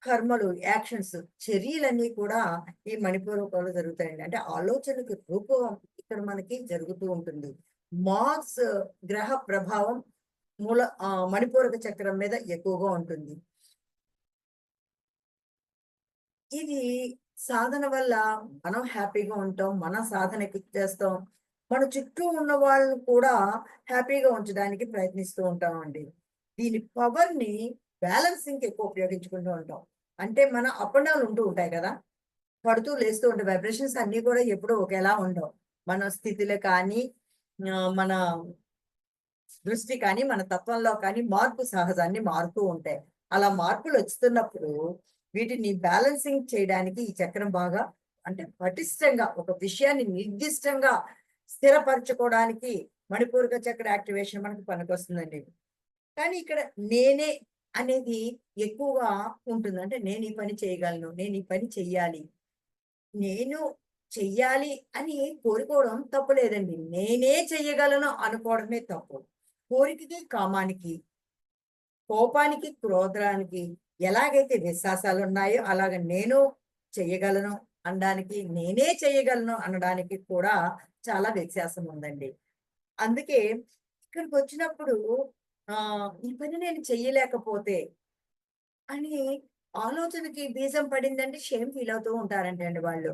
కర్మలు, యాక్షన్స్, చర్యలన్నీ కూడా ఈ మణిపూరకంలో జరుగుతాయండి. అంటే ఆలోచనకి రూపం ఇక్కడ మనకి జరుగుతూ ఉంటుంది. మార్స్ గ్రహ ప్రభావం మణిపూరక చక్రం మీద ఎక్కువగా ఉంటుంది. ఇది సాధన వల్ల మనం హ్యాపీగా ఉంటాం, మన సాధనకి చేస్తాం, మన చుట్టూ ఉన్న వాళ్ళని కూడా హ్యాపీగా ఉంచడానికి ప్రయత్నిస్తూ ఉంటామండి. దీని పవర్ ని బ్యాలెన్సింగ్ ఎక్కువ ఉపయోగించుకుంటూ ఉంటాం. అంటే మన అప్ అండ్ డౌన్ ఉంటూ ఉంటాయి కదా, పడుతూ లేస్తూ ఉంటాయి. వైబ్రేషన్స్ అన్ని కూడా ఎప్పుడూ ఒకేలా ఉండవు. మన స్థితిలో కానీ మన దృష్టి కానీ మన తత్వంలో కానీ మార్పు సహజాన్ని మారుతూ ఉంటాయి. అలా మార్పులు వస్తున్నప్పుడు వీటిని బ్యాలెన్సింగ్ చేయడానికి ఈ చక్రం బాగా, అంటే పటిష్టంగా ఒక విషయాన్ని నిర్దిష్టంగా స్థిరపరచుకోవడానికి మణిపూరక చక్ర యాక్టివేషన్ మనకి పనికొస్తుందండి. కానీ ఇక్కడ నేనే అనేది ఎక్కువగా ఉంటుంది. అంటే నేను ఈ పని చేయగలను, నేను ఈ పని చెయ్యాలి, నేను చెయ్యాలి అని కోరుకోవడం తప్పు లేదండి. నేనే చెయ్యగలను అనుకోవడమే తప్పు. కోరికకి, కామానికి, కోపానికి, క్రోధానికి ఎలాగైతే విశ్వాసాలు ఉన్నాయో అలాగ నేను చెయ్యగలను అనడానికి, నేనే చెయ్యగలను అనడానికి కూడా చాలా వ్యత్యాసం ఉందండి. అందుకే ఇక్కడికి వచ్చినప్పుడు ఈ పని నేను చెయ్యలేకపోతే అని ఆలోచనకి బీజం పడిందంటే షేమ్ ఫీల్ అవుతూ ఉంటారంట అండి వాళ్ళు.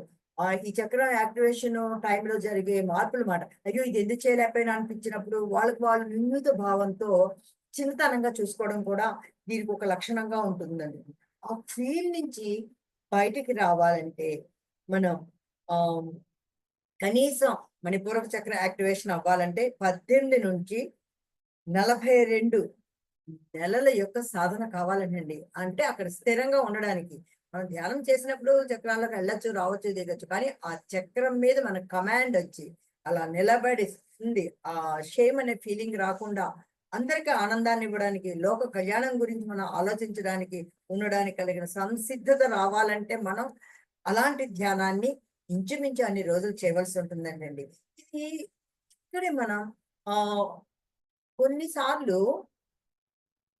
ఈ చక్రం యాక్టివేషన్ టైంలో జరిగే మార్పులు మాట. అయ్యో! ఇది ఎందుకు చేయలేకపోయినా అనిపించినప్పుడు వాళ్ళకి వాళ్ళు నిర్ణీత భావంతో చిన్నతనంగా చూసుకోవడం కూడా దీనికి ఒక లక్షణంగా ఉంటుందండి. ఆ ఫీల్ నుంచి బయటికి రావాలంటే మనం ఆహ్, కనీసం మణిపూరక చక్ర యాక్టివేషన్ అవ్వాలంటే 18 నుంచి 42 నెలల యొక్క సాధన కావాలండి. అంటే అక్కడ స్థిరంగా ఉండడానికి. మనం ధ్యానం చేసినప్పుడు చక్రాల్లోకి వెళ్ళొచ్చు, రావచ్చు, దిగొచ్చు. కానీ ఆ చక్రం మీద మన కమాండ్ వచ్చి అలా నిలబడి ఉంది. ఆ షేమ్ అనే ఫీలింగ్ రాకుండా అందరికీ ఆనందాన్ని ఇవ్వడానికి, లోక కళ్యాణం గురించి మనం ఆలోచించడానికి, ఉండడానికి కలిగిన సంసిద్ధత రావాలంటే మనం అలాంటి ధ్యానాన్ని ఇంచుమించు అన్ని రోజులు చేయవలసి ఉంటుందండి. ఇది ఇక్కడే మనం ఆహ్, కొన్నిసార్లు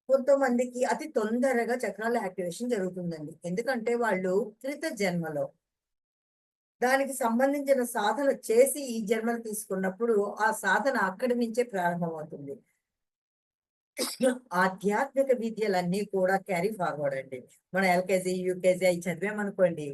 కొంతమందికి అతి తొందరగా చక్రాల యాక్టివేషన్ జరుగుతుందండి. ఎందుకంటే వాళ్ళు క్రిత జన్మలో దానికి సంబంధించిన సాధన చేసి ఈ జన్మలు తీసుకున్నప్పుడు ఆ సాధన అక్కడి నుంచే ప్రారంభమవుతుంది. ఆధ్యాత్మిక విద్యలన్నీ కూడా క్యారీ ఫార్వర్డ్ అండి. మనం ఎల్‌కేజీ, యూకేజీ అయి చదివామనుకోండి,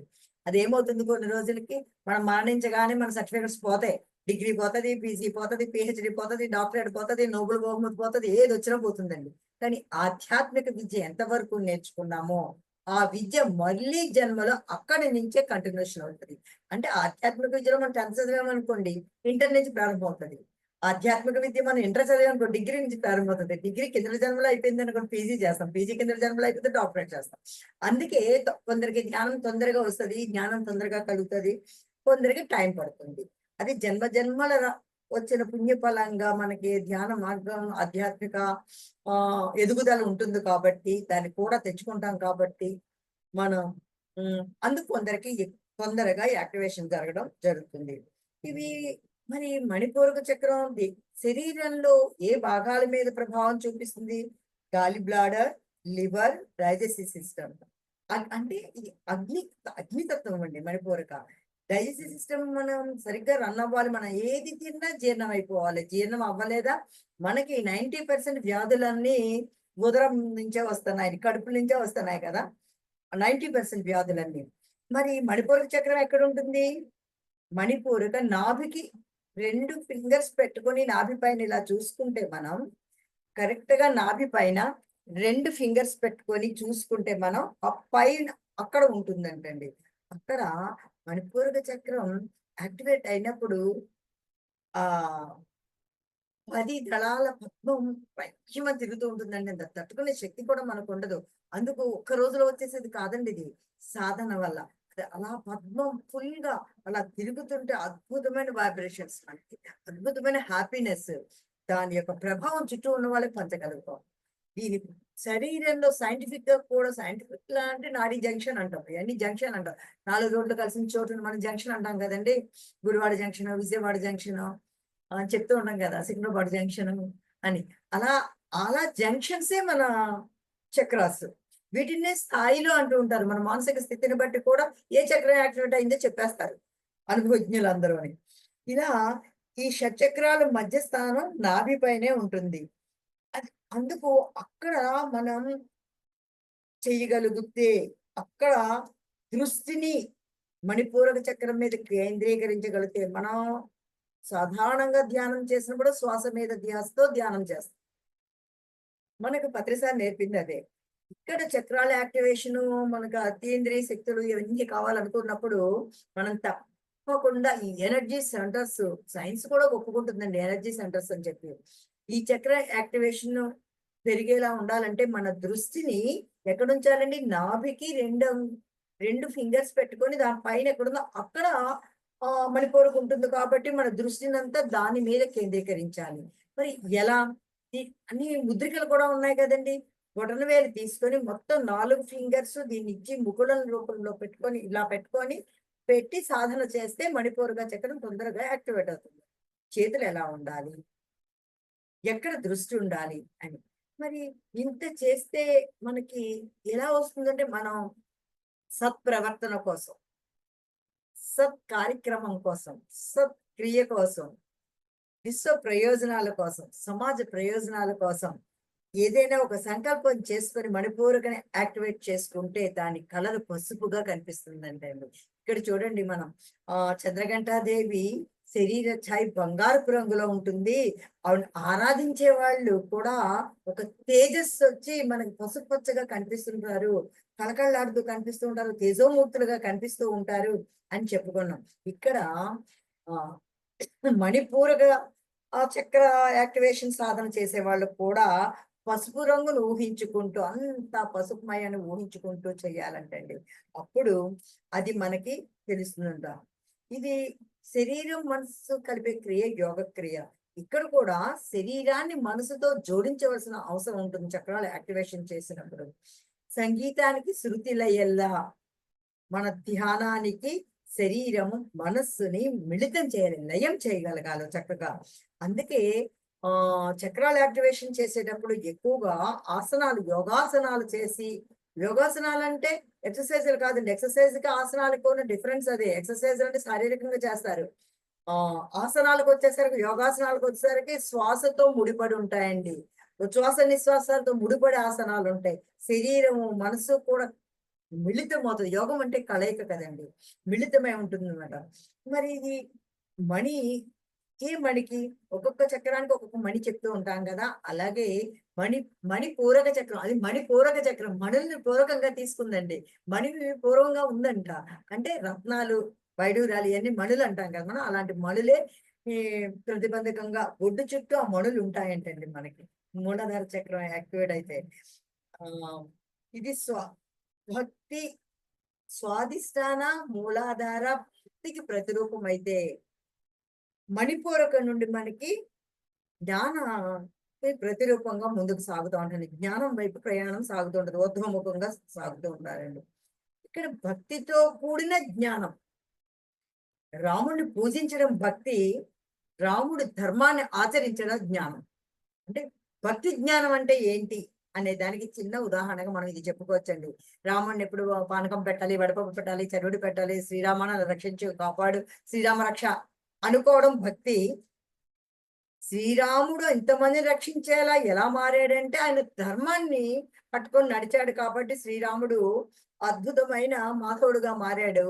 అదేమవుతుంది కొన్ని రోజులకి మనం మరణించగానే మన సర్టిఫికేట్స్ పోతాయి. డిగ్రీ పోతది, పీజీ పోతది, పీహెచ్‌డీ పోతది, డాక్టరేట్ పోతది, నోబెల్ బహుమతి పోతది, ఏదొచ్చినా పోతుందండి. కానీ ఆధ్యాత్మిక విద్య ఎంతవరకు నేర్చుకున్నామో, ఆ విద్య మళ్ళీ జన్మలో అక్కడి నుంచే కంటిన్యూషన్ అవుతది. అంటే ఆధ్యాత్మిక విద్యలో మనం 10థ్ చదివామనుకోండి, ఇంటర్ నుంచి ప్రారంభమవుతది. ఆధ్యాత్మిక విద్య మనం ఇంటర్ చదివామనుకో డిగ్రీ నుంచి ప్రారంభమవుతుంది. డిగ్రీ కిందటి జన్మలో అయిపోయిందనుకోండి పీజీ చేస్తాం. పీజీ కిందటి జన్మలో అయిపోతే డాక్టరేట్ చేస్తాం. అందుకే కొందరికి జ్ఞానం తొందరగా వస్తది. జ్ఞానం తొందరగా కలుగుతది. కొందరికి టైం పడుతుంది. అది జన్మ జన్మల వచ్చిన పుణ్యఫలంగా మనకి ధ్యాన మార్గం, ఆధ్యాత్మిక ఎదుగుదల ఉంటుంది కాబట్టి, దాన్ని కూడా తెచ్చుకుంటాం కాబట్టి, మనం అందుకు కొందరికి తొందరగా యాక్టివేషన్ జరగడం జరుగుతుంది. ఇవి మరి మణిపూరక చక్రం శరీరంలో ఏ భాగాల మీద ప్రభావం చూపిస్తుంది? గాలి బ్లాడర్, లివర్, డైజెస్టివ్ సిస్టమ్. అంటే ఇది అగ్నితత్వం అండి మణిపూరక. డైజెస్టివ్ సిస్టమ్ మనం సరిగ్గా రన్ అవ్వాలి. మనం ఏది తిన్నా జీర్ణం అయిపోవాలి. జీర్ణం అవ్వలేదా మనకి 90% వ్యాధులన్నీ ఉదరం నుంచే వస్తున్నాయి, కడుపు నుంచే వస్తున్నాయి కదా 90% వ్యాధులన్నీ. మరి మణిపూరక చక్రం ఎక్కడ ఉంటుంది? మణిపూరక నాభికి 2 ఫింగర్స్ పెట్టుకొని నాభి పైన ఇలా చూసుకుంటే మనం కరెక్ట్ గా నాభి పైన 2 ఫింగర్స్ పెట్టుకొని చూసుకుంటే మనం ఆ పైన అక్కడ ఉంటుందంటండి. అక్కడ మణిపూరక చక్రం యాక్టివేట్ అయినప్పుడు ఆ 10 దళాల పద్మం పశ్చిమ తిరుగుతూ ఉంటుందండి. అంత తట్టుకునే శక్తి కూడా మనకు ఉండదు. అందుకు ఒక్క రోజులో వచ్చేసేది కాదండి ఇది, సాధన వల్ల. అలా పద్మం ఫుల్ గా అలా తిరుగుతుంటే అద్భుతమైన వైబ్రేషన్స్, మనకి అద్భుతమైన హ్యాపీనెస్, దాని యొక్క ప్రభావం చుట్టూ ఉన్న వాళ్ళకి పంచగలుగుతాం. దీని శరీరంలో సైంటిఫిక్ గా కూడా, సైంటిఫిక్ లా అంటే నాడీ జంక్షన్ అంటాం, ఇవన్నీ జంక్షన్ అంటాం. 4 రోడ్లు కలిసిన చోటుని మనం జంక్షన్ అంటాం కదండి. గుడివాడ జంక్షన్, విజయవాడ జంక్షన్ చెప్తూ ఉంటాం కదా, సికింద్రాబాద్ జంక్షన్ అని. అలా అలా జంక్షన్సే మన చక్రాస్. వీటినే స్థాయిలో అంటూ ఉంటారు. మన మానసిక స్థితిని బట్టి కూడా ఏ చక్రం యాక్టివేట్ అయిందో చెప్పేస్తారు అనుభవజ్ఞులందరూ అని. ఇలా ఈ షట్చక్రాల మధ్య స్థానం నాభి పైనే ఉంటుంది. అది అందుకు అక్కడ మనం చేయగలిగితే, అక్కడ దృష్టిని మణిపూరక చక్రం మీద కేంద్రీకరించగలిగితే, మనం సాధారణంగా ధ్యానం చేసినప్పుడు శ్వాస మీద ధ్యాసతో ధ్యానం చేస్తాం. మనకు పత్రిసారి నేర్పింది అదే. ఇక్కడ చక్రాల యాక్టివేషన్, మనకు అతీంద్రియ శక్తులు ఇవన్నీ కావాలనుకున్నప్పుడు మనం తప్పకుండా ఈ ఎనర్జీ సెంటర్స్, సైన్స్ కూడా ఒప్పుకుంటుందండి ఎనర్జీ సెంటర్స్ అని చెప్పి. ఈ చక్ర యాక్టివేషన్ పెరిగేలా ఉండాలంటే మన దృష్టిని ఎక్కడ ఉంచాలండి? నాభికి రెండు ఫింగర్స్ పెట్టుకొని దాని పైన ఎక్కడుందో అక్కడ మణిపూరక ఉంటుంది కాబట్టి మన దృష్టిని అంతా దాని మీద కేంద్రీకరించాలి. మరి ఎలా? అన్ని ముద్రికలు కూడా ఉన్నాయి కదండి. బొటనవేలు తీసుకొని మొత్తం 4 ఫింగర్స్ దీన్ని ఇచ్చి ముకుళం రూపంలో పెట్టుకొని ఇలా పెట్టి సాధన చేస్తే మణిపూరక చక్రం తొందరగా యాక్టివేట్ అవుతుంది. చేతులు ఎలా ఉండాలి, ఎక్కడ దృష్టి ఉండాలి అని. మరి ఇంత చేస్తే మనకి ఎలా వస్తుందంటే, మనం సత్ప్రవర్తన కోసం, సత్ కార్యక్రమం కోసం, సత్ క్రియ కోసం, విశ్వ ప్రయోజనాల కోసం, సమాజ ప్రయోజనాల కోసం ఏదైనా ఒక సంకల్పం చేసుకొని మణిపూరకని యాక్టివేట్ చేసుకుంటే దాని కలర్ పసుపుగా కనిపిస్తుందంటే అండి. ఇక్కడ చూడండి, మనం చంద్రఘంటాదేవి శరీర ఛాయి బంగారపు రంగులో ఉంటుంది. ఆవిడ ఆరాధించే వాళ్ళు కూడా ఒక తేజస్సు వచ్చి మనకి పసుపచ్చగా కనిపిస్తుంటారు, కళకళలాడుతూ కనిపిస్తూ ఉంటారు, తేజోమూర్తులుగా కనిపిస్తూ ఉంటారు అని చెప్పుకున్నాం. ఇక్కడ ఆ మణిపూరక చక్ర యాక్టివేషన్ సాధన చేసే వాళ్ళు కూడా పసుపు రంగును ఊహించుకుంటూ, అంత పసుపుమయాన్ని ఊహించుకుంటూ చేయాలంటండి. అప్పుడు అది మనకి తెలుస్తుందంట. ఇది శరీరం మనసు కలిపే క్రియ యోగ క్రియ. ఇక్కడ కూడా శరీరాన్ని మనసుతో జోడించవలసిన అవసరం ఉంటుంది చక్రాలు యాక్టివేషన్ చేసినప్పుడు. సంగీతానికి శృతి లయల్లా మన ధ్యానానికి శరీరము మనస్సుని మిళితం చేయాలి, లయం చేయగలగాలి చక్కగా. అందుకే చక్రాల యాక్టివేషన్ చేసేటప్పుడు ఎక్కువగా ఆసనాలు, యోగాసనాలు చేసి, యోగాసనాలు అంటే ఎక్సర్సైజులు కాదండి, ఎక్సర్సైజ్ కి ఆసనాలకు ఉన్న డిఫరెన్స్ అదే. ఎక్సర్సైజ్ అంటే శారీరకంగా చేస్తారు, ఆసనాలకు వచ్చేసరికి, యోగాసనాలకు వచ్చేసరికి శ్వాసతో ముడిపడి ఉంటాయండి. ఉచ్ఛ్వాస నిశ్వాసాలతో ముడిపడి ఆసనాలు ఉంటాయి. శరీరము మనసు కూడా మిళితం అవుతుంది. యోగం అంటే కలయిక కదండి, మిళితమై ఉంటుంది అనమాట. మరి ఇది మణి, మణికి ఒక్కొక్క చక్రానికి ఒక్కొక్క మణి చెప్తూ ఉంటాం కదా, అలాగే మణి పూరక చక్రం, అది మణి పూరక చక్రం మణుల్ని పూరకంగా తీసుకుందండి. మణి పూర్వంగా ఉందంట, అంటే రత్నాలు, వైడూరాలు ఇవన్నీ మణులు అంటాం కదా మనం, అలాంటి మణులే ఈ ప్రతిబంధకంగా ఒడ్డు చుట్టూ ఆ మణులు ఉంటాయంటండి మనకి మూలాధార చక్రం యాక్టివేట్ అయితే. ఆ ఇది భక్తి స్వాధిష్టాన మూలాధార భక్తికి ప్రతిరూపం అయితే, మణిపూరక నుండి మనకి జ్ఞాన ప్రతిరూపంగా ముందుకు సాగుతూ ఉంటుంది. జ్ఞానం వైపు ప్రయాణం సాగుతూ ఉంటుంది, ఊర్ధ్వముఖంగా సాగుతూ ఉంటారండి. ఇక్కడ భక్తితో కూడిన జ్ఞానం, రాముడిని పూజించడం భక్తి, రాముడు ధర్మాన్ని ఆచరించడం జ్ఞానం. అంటే భక్తి జ్ఞానం అంటే ఏంటి అనే దానికి చిన్న ఉదాహరణగా మనం ఇది చెప్పుకోవచ్చండి. రాముడిని ఎప్పుడు పానకం పెట్టాలి, వడపప్పు పెట్టాలి, చరువుడు పెట్టాలి, శ్రీరామాను రక్షించు కాపాడు, శ్రీరామ రక్ష అనుకోవడం భక్తి. శ్రీరాముడు ఇంతమందిని రక్షించేలా ఎలా మారాడంటే ఆయన ధర్మాన్ని పట్టుకొని నడిచాడు కాబట్టి శ్రీరాముడు అద్భుతమైన మాధవుడుగా మారాడు.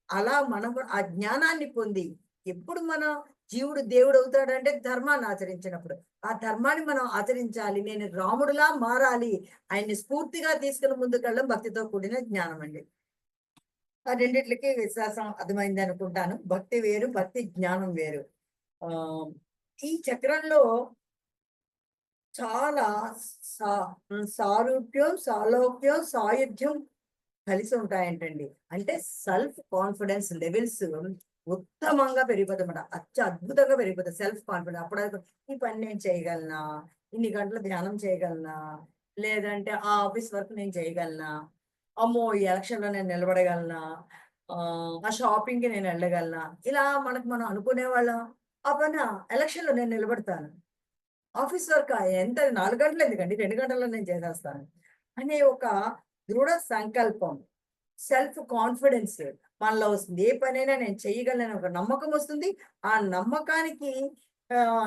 అలా మనం ఆ జ్ఞానాన్ని పొంది ఎప్పుడు మనం జీవుడు దేవుడు అవుతాడంటే ధర్మాన్ని ఆచరించినప్పుడు. ఆ ధర్మాన్ని మనం ఆచరించాలి. నేను రాముడులా మారాలి. ఆయన్ని స్ఫూర్తిగా తీసుకుని ముందుకెళ్ళడం భక్తితో కూడిన జ్ఞానం అండి. ఆ రెండిట్లకి విశ్వాసం అర్థమైంది అనుకుంటాను. భక్తి వేరు, భక్తి జ్ఞానం వేరు. ఆ ఈ చక్రంలో చాలా సా సారూప్యం, సాలోక్యం, సాయుధ్యం కలిసి ఉంటాయంటండి. అంటే సెల్ఫ్ కాన్ఫిడెన్స్ లెవెల్స్ ఉత్తమంగా పెరిగిపోతామాట. అద్భుతంగా పెరిగిపోతుంది సెల్ఫ్ కాన్ఫిడెన్స్. అప్పుడు ఈ పని నేను చేయగలనా, ఇన్ని గంటలు ధ్యానం చేయగలనా, లేదంటే ఆ ఆఫీస్ వర్క్ నేను చేయగలనా, అమ్మో ఈ ఎలక్షన్ లో నేను నిలబడగలనా, ఆ షాపింగ్ కి నేను వెళ్ళగలనా, ఇలా మనకు మనం అనుకునే వాళ్ళం. ఆ పైన ఎలక్షన్ లో నేను నిలబడతాను, ఆఫీస్ వర్క్ ఎంత 4 గంటలు ఎందుకండి, 2 గంటల్లో నేను చేసేస్తాను అనే ఒక దృఢ సంకల్పం, సెల్ఫ్ కాన్ఫిడెన్స్ మనలో వస్తుంది. ఏ పనైనా నేను చేయగలను ఒక నమ్మకం వస్తుంది. ఆ నమ్మకానికి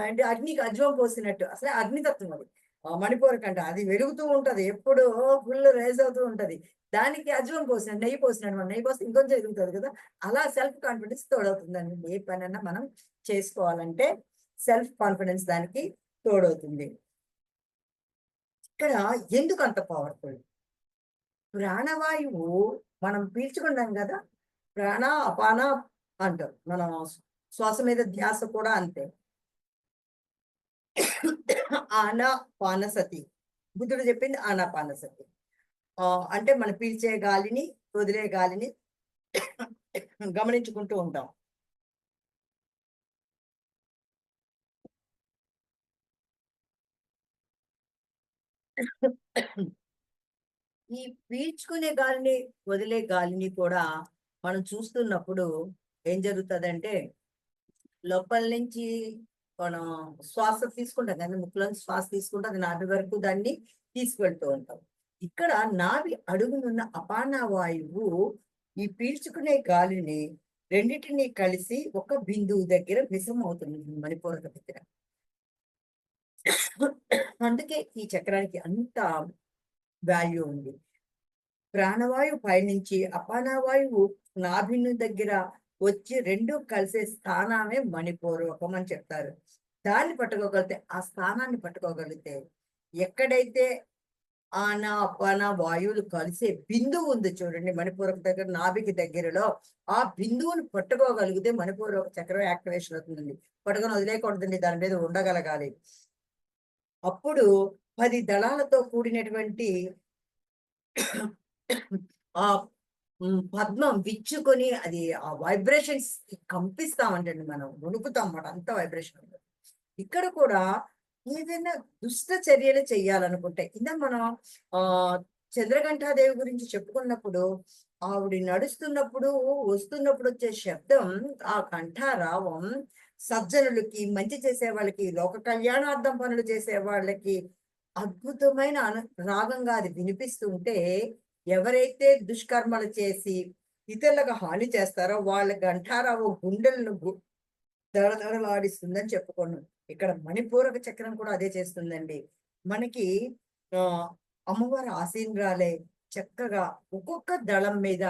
అంటే అగ్నికి అజ్వం పోసినట్టు, అసలే అగ్నితత్వం అది. మణిపూరక అంటే అది వెలుగుతూ ఉంటది. ఎప్పుడు ఫుల్ రైజ్ అవుతూ ఉంటది. దానికి అజ్వం పోసినట్టు, నెయ్యి పోసినట్టు. మనం నెయ్యి పోస్తే ఇంకొంచెం ఎదుగుతుంది కదా! అలా సెల్ఫ్ కాన్ఫిడెన్స్ తోడవుతుందండి. ఏ పనైనా మనం చేసుకోవాలంటే సెల్ఫ్ కాన్ఫిడెన్స్ దానికి తోడవుతుంది. ఇక్కడ ఎందుకు అంత పవర్ఫుల్? ప్రాణవాయువు మనం పీల్చుకున్నాం కదా! ప్రాణ, అపాన అంటాం. మనం శ్వాస మీద ధ్యాస కూడా అంతే. ఆనాపానసతి. బుద్ధుడు చెప్పింది ఆనాపానసతి. అంటే మనం పీల్చే గాలిని, వదిలే గాలిని గమనించుకుంటూ ఉంటాం. ఈ పీల్చుకునే గాలిని, వదిలే గాలిని కూడా మనం చూస్తున్నప్పుడు ఏం జరుగుతదంటే, లోపల నుంచి మనం శ్వాస తీసుకుంటాం కదా! ముక్కులోంచి శ్వాస తీసుకుంటే అది నాభి వరకు దాన్ని తీసుకువెళ్తూ ఉంటాం. ఇక్కడ నాభి అడుగునున్న అపాన వాయువు ఈ పీల్చుకునే గాలిని రెండిటిని కలిసి ఒక బిందువు దగ్గర విషమవుతుంది మణిపూరక దగ్గర. అందుకే ఈ చక్రానికి అంత వాల్యూ ఉంది. ప్రాణవాయువు పైనుంచి అపానవాయువు నాభిని దగ్గర వచ్చి రెండు కలిసే స్థానమే మణిపూర్వకం అని చెప్తారు. దాన్ని పట్టుకోగలిగితే, ఆ స్థానాన్ని పట్టుకోగలిగితే, ఎక్కడైతే ఆన అపాన వాయువులు కలిసే బిందువు ఉంది చూడండి మణిపూరక దగ్గర, నాభికి దగ్గరలో ఆ బిందువుని పట్టుకోగలిగితే మణిపూరక చక్రం యాక్టివేషన్ అవుతుందండి. పట్టుకొని వదిలేయకూడదండి, దాని మీద ఉండగలగాలి. అప్పుడు 10 దళాలతో కూడినటువంటి ఆ పద్మం విచ్చుకొని అది ఆ వైబ్రేషన్స్ కంపిస్తామంటండి, మనం వణుకుతాం అన్నమాట, అంత వైబ్రేషన్ ఉంటుంది. ఇక్కడ కూడా ఏదైనా దుష్ట చర్యలు చెయ్యాలనుకుంటే, ఇందాక మనం ఆ చంద్రఘంటాదేవి గురించి చెప్పుకున్నప్పుడు, ఆవిడ నడుస్తున్నప్పుడు, వస్తున్నప్పుడు వచ్చే శబ్దం, ఆ కంఠారావం సజ్జనులకి, మంచి చేసే వాళ్ళకి, లోక కళ్యాణార్థం పనులు చేసే వాళ్ళకి అద్భుతమైన రాగంగా అది వినిపిస్తుంటే, ఎవరైతే దుష్కర్మలు చేసి ఇతరులకు హాని చేస్తారో వాళ్ళ గంఠారావు గుండెలను దడదడలాడిస్తుందని చెప్పుకున్నాం. ఇక్కడ మణిపూరక చక్రం కూడా అదే చేస్తుందండి. మనకి ఆ అమ్మవారు ఆసీనురాలే, చక్కగా ఒక్కొక్క దళం మీద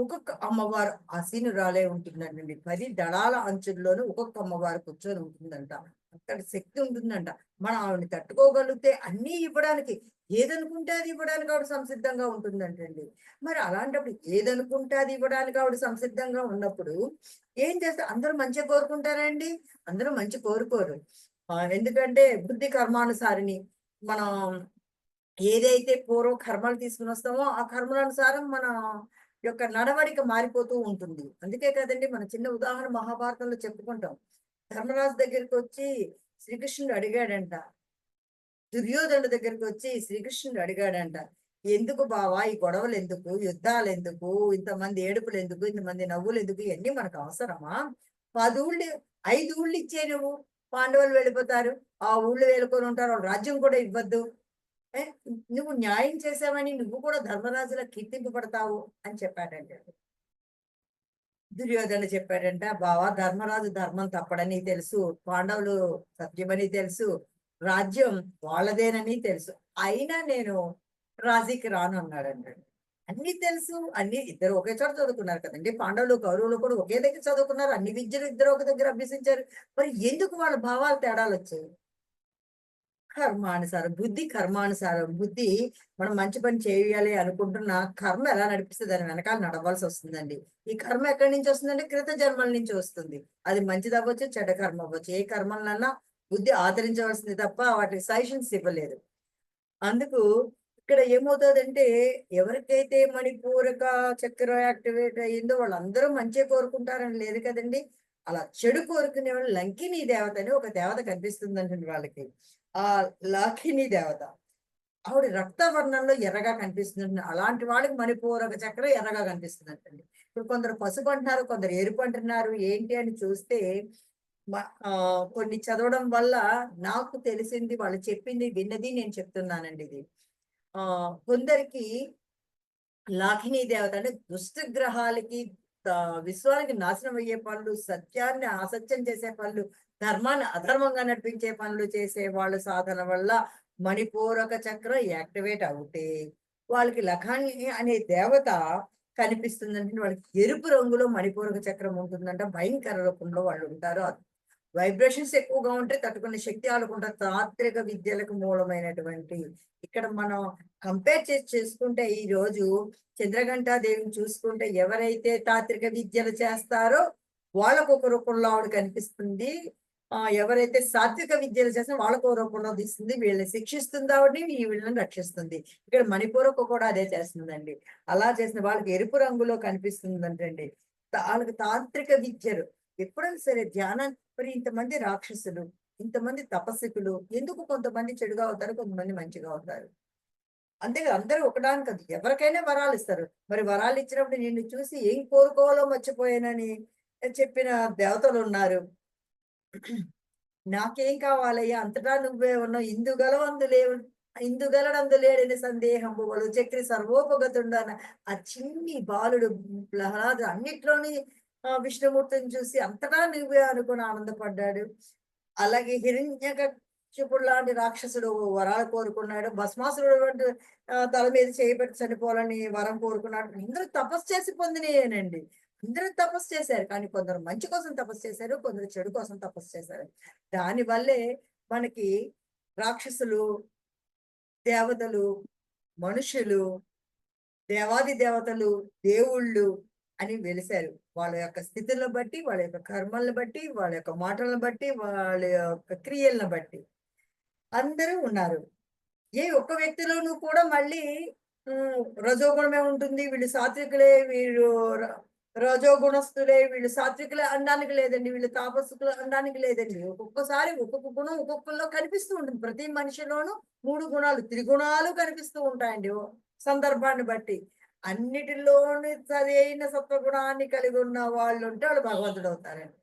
ఒక్కొక్క అమ్మవారు ఆసీనురాలే ఉంటుందండి. 10 దళాల అంచుల్లోనూ ఒక్కొక్క అమ్మవారు కూర్చొని ఉంటుందంట. అక్కడ శక్తి ఉంటుందంట. మనం ఆవిడని తట్టుకోగలిగితే అన్నీ ఇవ్వడానికి, ఏదనుకుంటే అది ఇవ్వడానికి ఆవిడ సంసిద్ధంగా ఉంటుందంటండి. మరి అలాంటప్పుడు ఏదనుకుంటే అది ఇవ్వడానికి ఆవిడ సంసిద్ధంగా ఉన్నప్పుడు ఏం చేస్తారు? అందరూ మంచిగా కోరుకుంటారండి? అందరూ మంచి కోరుకోరు. ఎందుకంటే బుద్ధి కర్మానుసారిని. మనం ఏదైతే పూర్వ కర్మలు తీసుకుని వస్తామో ఆ కర్మలనుసారం మన యొక్క నడవడిక మారిపోతూ ఉంటుంది. అందుకే కదండి మన చిన్న ఉదాహరణ మహాభారతంలో చెప్పుకుంటాం. ధర్మరాజు దగ్గరికి వచ్చి శ్రీకృష్ణుడు అడిగాడంట. దుర్యోధనుడి దగ్గరికి వచ్చి శ్రీకృష్ణుడు అడిగాడంట. ఎందుకు బావా ఈ గొడవలు ఎందుకు, యుద్ధాలు ఎందుకు, ఇంతమంది ఏడుపులు ఎందుకు, ఇంతమంది నవ్వులు ఎందుకు, ఇవన్నీ మనకు అవసరమా? 10 ఊళ్ళు 5 ఊళ్ళు ఇచ్చే నువ్వు, పాండవులు వెళ్ళిపోతారు, ఆ ఊళ్ళో వెళ్ళుకొని ఉంటారు, వాళ్ళ రాజ్యం కూడా ఇవ్వద్దు. ఏ, నువ్వు న్యాయం చేసావని నువ్వు కూడా ధర్మరాజులా కీర్తింపబడతావు అని చెప్పాడండి. దుర్యోధన చెప్పాడంట, బావా ధర్మరాజు ధర్మం తప్పడని తెలుసు, పాండవులు సత్యమని తెలుసు, రాజ్యం వాళ్ళదేనని తెలుసు, అయినా నేను రాజీకి రాను అన్నాడంట. అన్ని తెలుసు, అన్ని ఇద్దరు ఒకే చోట చదువుకున్నారు కదండి, పాండవులు కౌరవులు కూడా ఒకే దగ్గర చదువుకున్నారు, అన్ని విద్యలు ఇద్దరు ఒక దగ్గర అభ్యసించారు, మరి ఎందుకు వాళ్ళ భావాలు తేడాలు వచ్చాయి? కర్మానుసారం బుద్ధి, కర్మానుసారం బుద్ధి. మనం మంచి పని చేయాలి అనుకుంటున్న కర్మ ఎలా నడిపిస్తే దాని వెనకాల నడవాల్సి వస్తుందండి. ఈ కర్మ ఎక్కడి నుంచి వస్తుందంటే కృత జన్మల నుంచి వస్తుంది. అది మంచిది అవ్వచ్చు, చెడ్డ కర్మ అవ్వచ్చు, ఏ కర్మలన్నా బుద్ధి ఆచరించవలసింది తప్ప వాటికి సజెషన్స్ ఇవ్వలేదు. అందుకు ఇక్కడ ఏమవుతుందంటే, ఎవరికైతే మణిపూరక చక్ర యాక్టివేట్ అయ్యిందో వాళ్ళందరూ మంచి కోరుకుంటారని లేదు కదండి. అలా చెడు కోరుకునే వాళ్ళు లంకిని దేవత అని ఒక దేవత కనిపిస్తుందండి వాళ్ళకి. ఆ లాకిని దేవత, ఆవిడ రక్తవర్ణంలో ఎర్రగా కనిపిస్తుంది. అలాంటి వాళ్ళకి మణిపూరక చక్రం ఎర్రగా కనిపిస్తుందంటండి. ఇప్పుడు కొందరు పసుపు అంటున్నారు, కొందరు ఎరుపు అంటున్నారు, ఏంటి అని చూస్తే కొన్ని చదవడం వల్ల నాకు తెలిసింది, వాళ్ళు చెప్పింది విన్నది నేను చెప్తున్నానండి ఇది. కొందరికి లాకినీ దేవత అంటే దుష్ట గ్రహాలకి, విశ్వానికి నాశనం అయ్యే పనులు, సత్యాన్ని అసత్యం చేసే పనులు, ధర్మాన్ని అధర్మంగా నడిపించే పనులు చేసే వాళ్ళు సాధన వల్ల మణిపూరక చక్రం యాక్టివేట్ అవుతే వాళ్ళకి లఖాని అనే దేవత కనిపిస్తుందంటే, వాళ్ళకి ఎరుపు రంగులో మణిపూరక చక్రం ఉంటుందంట, భయంకర రూపంలో వాళ్ళు ఉంటారు. వైబ్రేషన్స్ ఎక్కువగా ఉంటే తట్టుకునే శక్తి ఆడుకుంటారు. తాంత్రిక విద్యలకు మూలమైనటువంటి, ఇక్కడ మనం కంపేర్ చేసి చేసుకుంటే ఈ రోజు చంద్రఘంటా దేవిని చూసుకుంటే ఎవరైతే తాంత్రిక విద్యలు చేస్తారో వాళ్ళకు ఒక రూపంలో ఆవిడ కనిపిస్తుంది. ఎవరైతే సాత్విక విద్యలు చేస్తారో వాళ్ళకు ఒక రూపంలో తీస్తుంది, వీళ్ళని శిక్షిస్తుంది ఆవిడని, వీళ్ళని రక్షిస్తుంది. ఇక్కడ మణిపూరకు కూడా అదే చేస్తుందండి. అలా చేసిన వాళ్ళకి ఎరుపు రంగులో కనిపిస్తుందంటండి. వాళ్ళకి తాంత్రిక విద్యలు ఎప్పుడైనా సరే ధ్యానం. మరి ఇంతమంది రాక్షసులు, ఇంతమంది తపస్సుకులు ఎందుకు కొంతమంది చెడుగా అవుతారు, కొంతమంది మంచిగా అవుతారు? అంతే కదా, అందరూ ఒకదాని కదా, ఎవరికైనా వరాలు ఇస్తారు. మరి వరాలు ఇచ్చినప్పుడు నిన్ను చూసి ఏం కోరుకోవాలో మర్చిపోయానని చెప్పిన దేవతలు ఉన్నారు. నాకేం కావాలయ్యా, అంతటా నువ్వే ఉన్నావు, ఇందుగలడందు లేడని సందేహంబు వలు చక్రి సర్వోపగతుండన ఆ చిన్ని బాలుడు ప్రహ్లాదు అన్నిట్లోని విష్ణుమూర్తిని చూసి అంతటా నువ్వే అనుకుని ఆనందపడ్డాడు. అలాగే హిరణ్యకశిపుడు లాంటి రాక్షసుడు వరాలు కోరుకున్నాడు. భస్మాసురుడు వంటి తల మీద చేయబెట్టి చనిపోవాలని వరం కోరుకున్నాడు. అందరూ తపస్సు చేసి పొందినేనండి. అందరూ తపస్సు చేశారు, కానీ కొందరు మంచి కోసం తపస్సు చేశారు, కొందరు చెడు కోసం తపస్సు చేశారు. దానివల్లే మనకి రాక్షసులు, దేవతలు, మనుషులు, దేవాది దేవతలు, దేవుళ్ళు అని వెలిశారు. వాళ్ళ యొక్క స్థితులను బట్టి, వాళ్ళ యొక్క కర్మలను బట్టి, వాళ్ళ యొక్క మాటలను బట్టి, వాళ్ళ యొక్క క్రియలను బట్టి అందరూ ఉన్నారు. ఏ ఒక్క వ్యక్తిలోనూ కూడా మళ్ళీ రజోగుణమే ఉంటుంది, వీళ్ళు సాత్వికులే, వీళ్ళు రజోగుణస్తులే, వీళ్ళు సాత్వికులే అనడానికి లేదండి, వీళ్ళు తాపస్సుకులు అనడానికి లేదండి. ఒక్కొక్కసారి ఒక్కొక్క గుణం ఒక్కొక్కరిలో కనిపిస్తూ ఉంటుంది. ప్రతి మనిషిలోనూ 3 గుణాలు, త్రిగుణాలు కనిపిస్తూ ఉంటాయండి సందర్భాన్ని బట్టి. అన్నిటిలోని సరైన సత్వగుణాన్ని కలిగి ఉన్న వాళ్ళు ఉంటే వాళ్ళు భగవంతుడు అవుతారండి.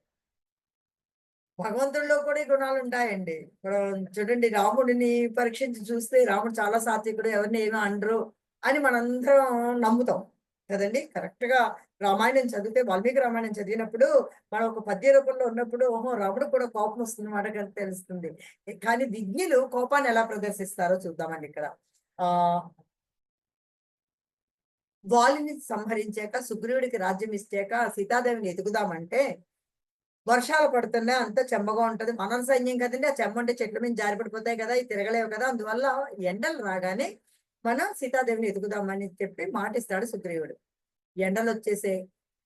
భగవంతుడిలో కూడా ఈ గుణాలు ఉంటాయండి. ఇప్పుడు చూడండి, రాముడిని పరీక్షించి చూస్తే రాముడు చాలా సాత్వికుడు, ఎవరిని ఏమీ అనరు అని మనందరం నమ్ముతాం కదండి. కరెక్ట్ గా రామాయణం చదివితే, వాల్మీకి రామాయణం చదివినప్పుడు మనం ఒక పద్య రూపంలో ఉన్నప్పుడు ఓహో రాముడు కూడా కోపం వస్తుంది మాట తెలుస్తుంది. కానీ విజ్ఞులు కోపాన్ని ఎలా ప్రదర్శిస్తారో చూద్దామండి ఇక్కడ. ఆ వాలిని సంహరించాక, సుగ్రీవుడికి రాజ్యం ఇచ్చాక సీతాదేవిని ఎదుగుదామంటే వర్షాలు పడుతున్నాయి, అంతా చెమ్మగా ఉంటది. మన సైన్యం కదండి, ఆ చెమ్మ అంటే చెట్ల మీద జారి పడిపోతాయి కదా, ఇవి తిరగలేవు కదా, అందువల్ల ఎండలు రాగానే మనం సీతాదేవిని ఎదుగుదామని చెప్పి మాటిస్తాడు సుగ్రీవుడు. ఎండలు వచ్చేసే,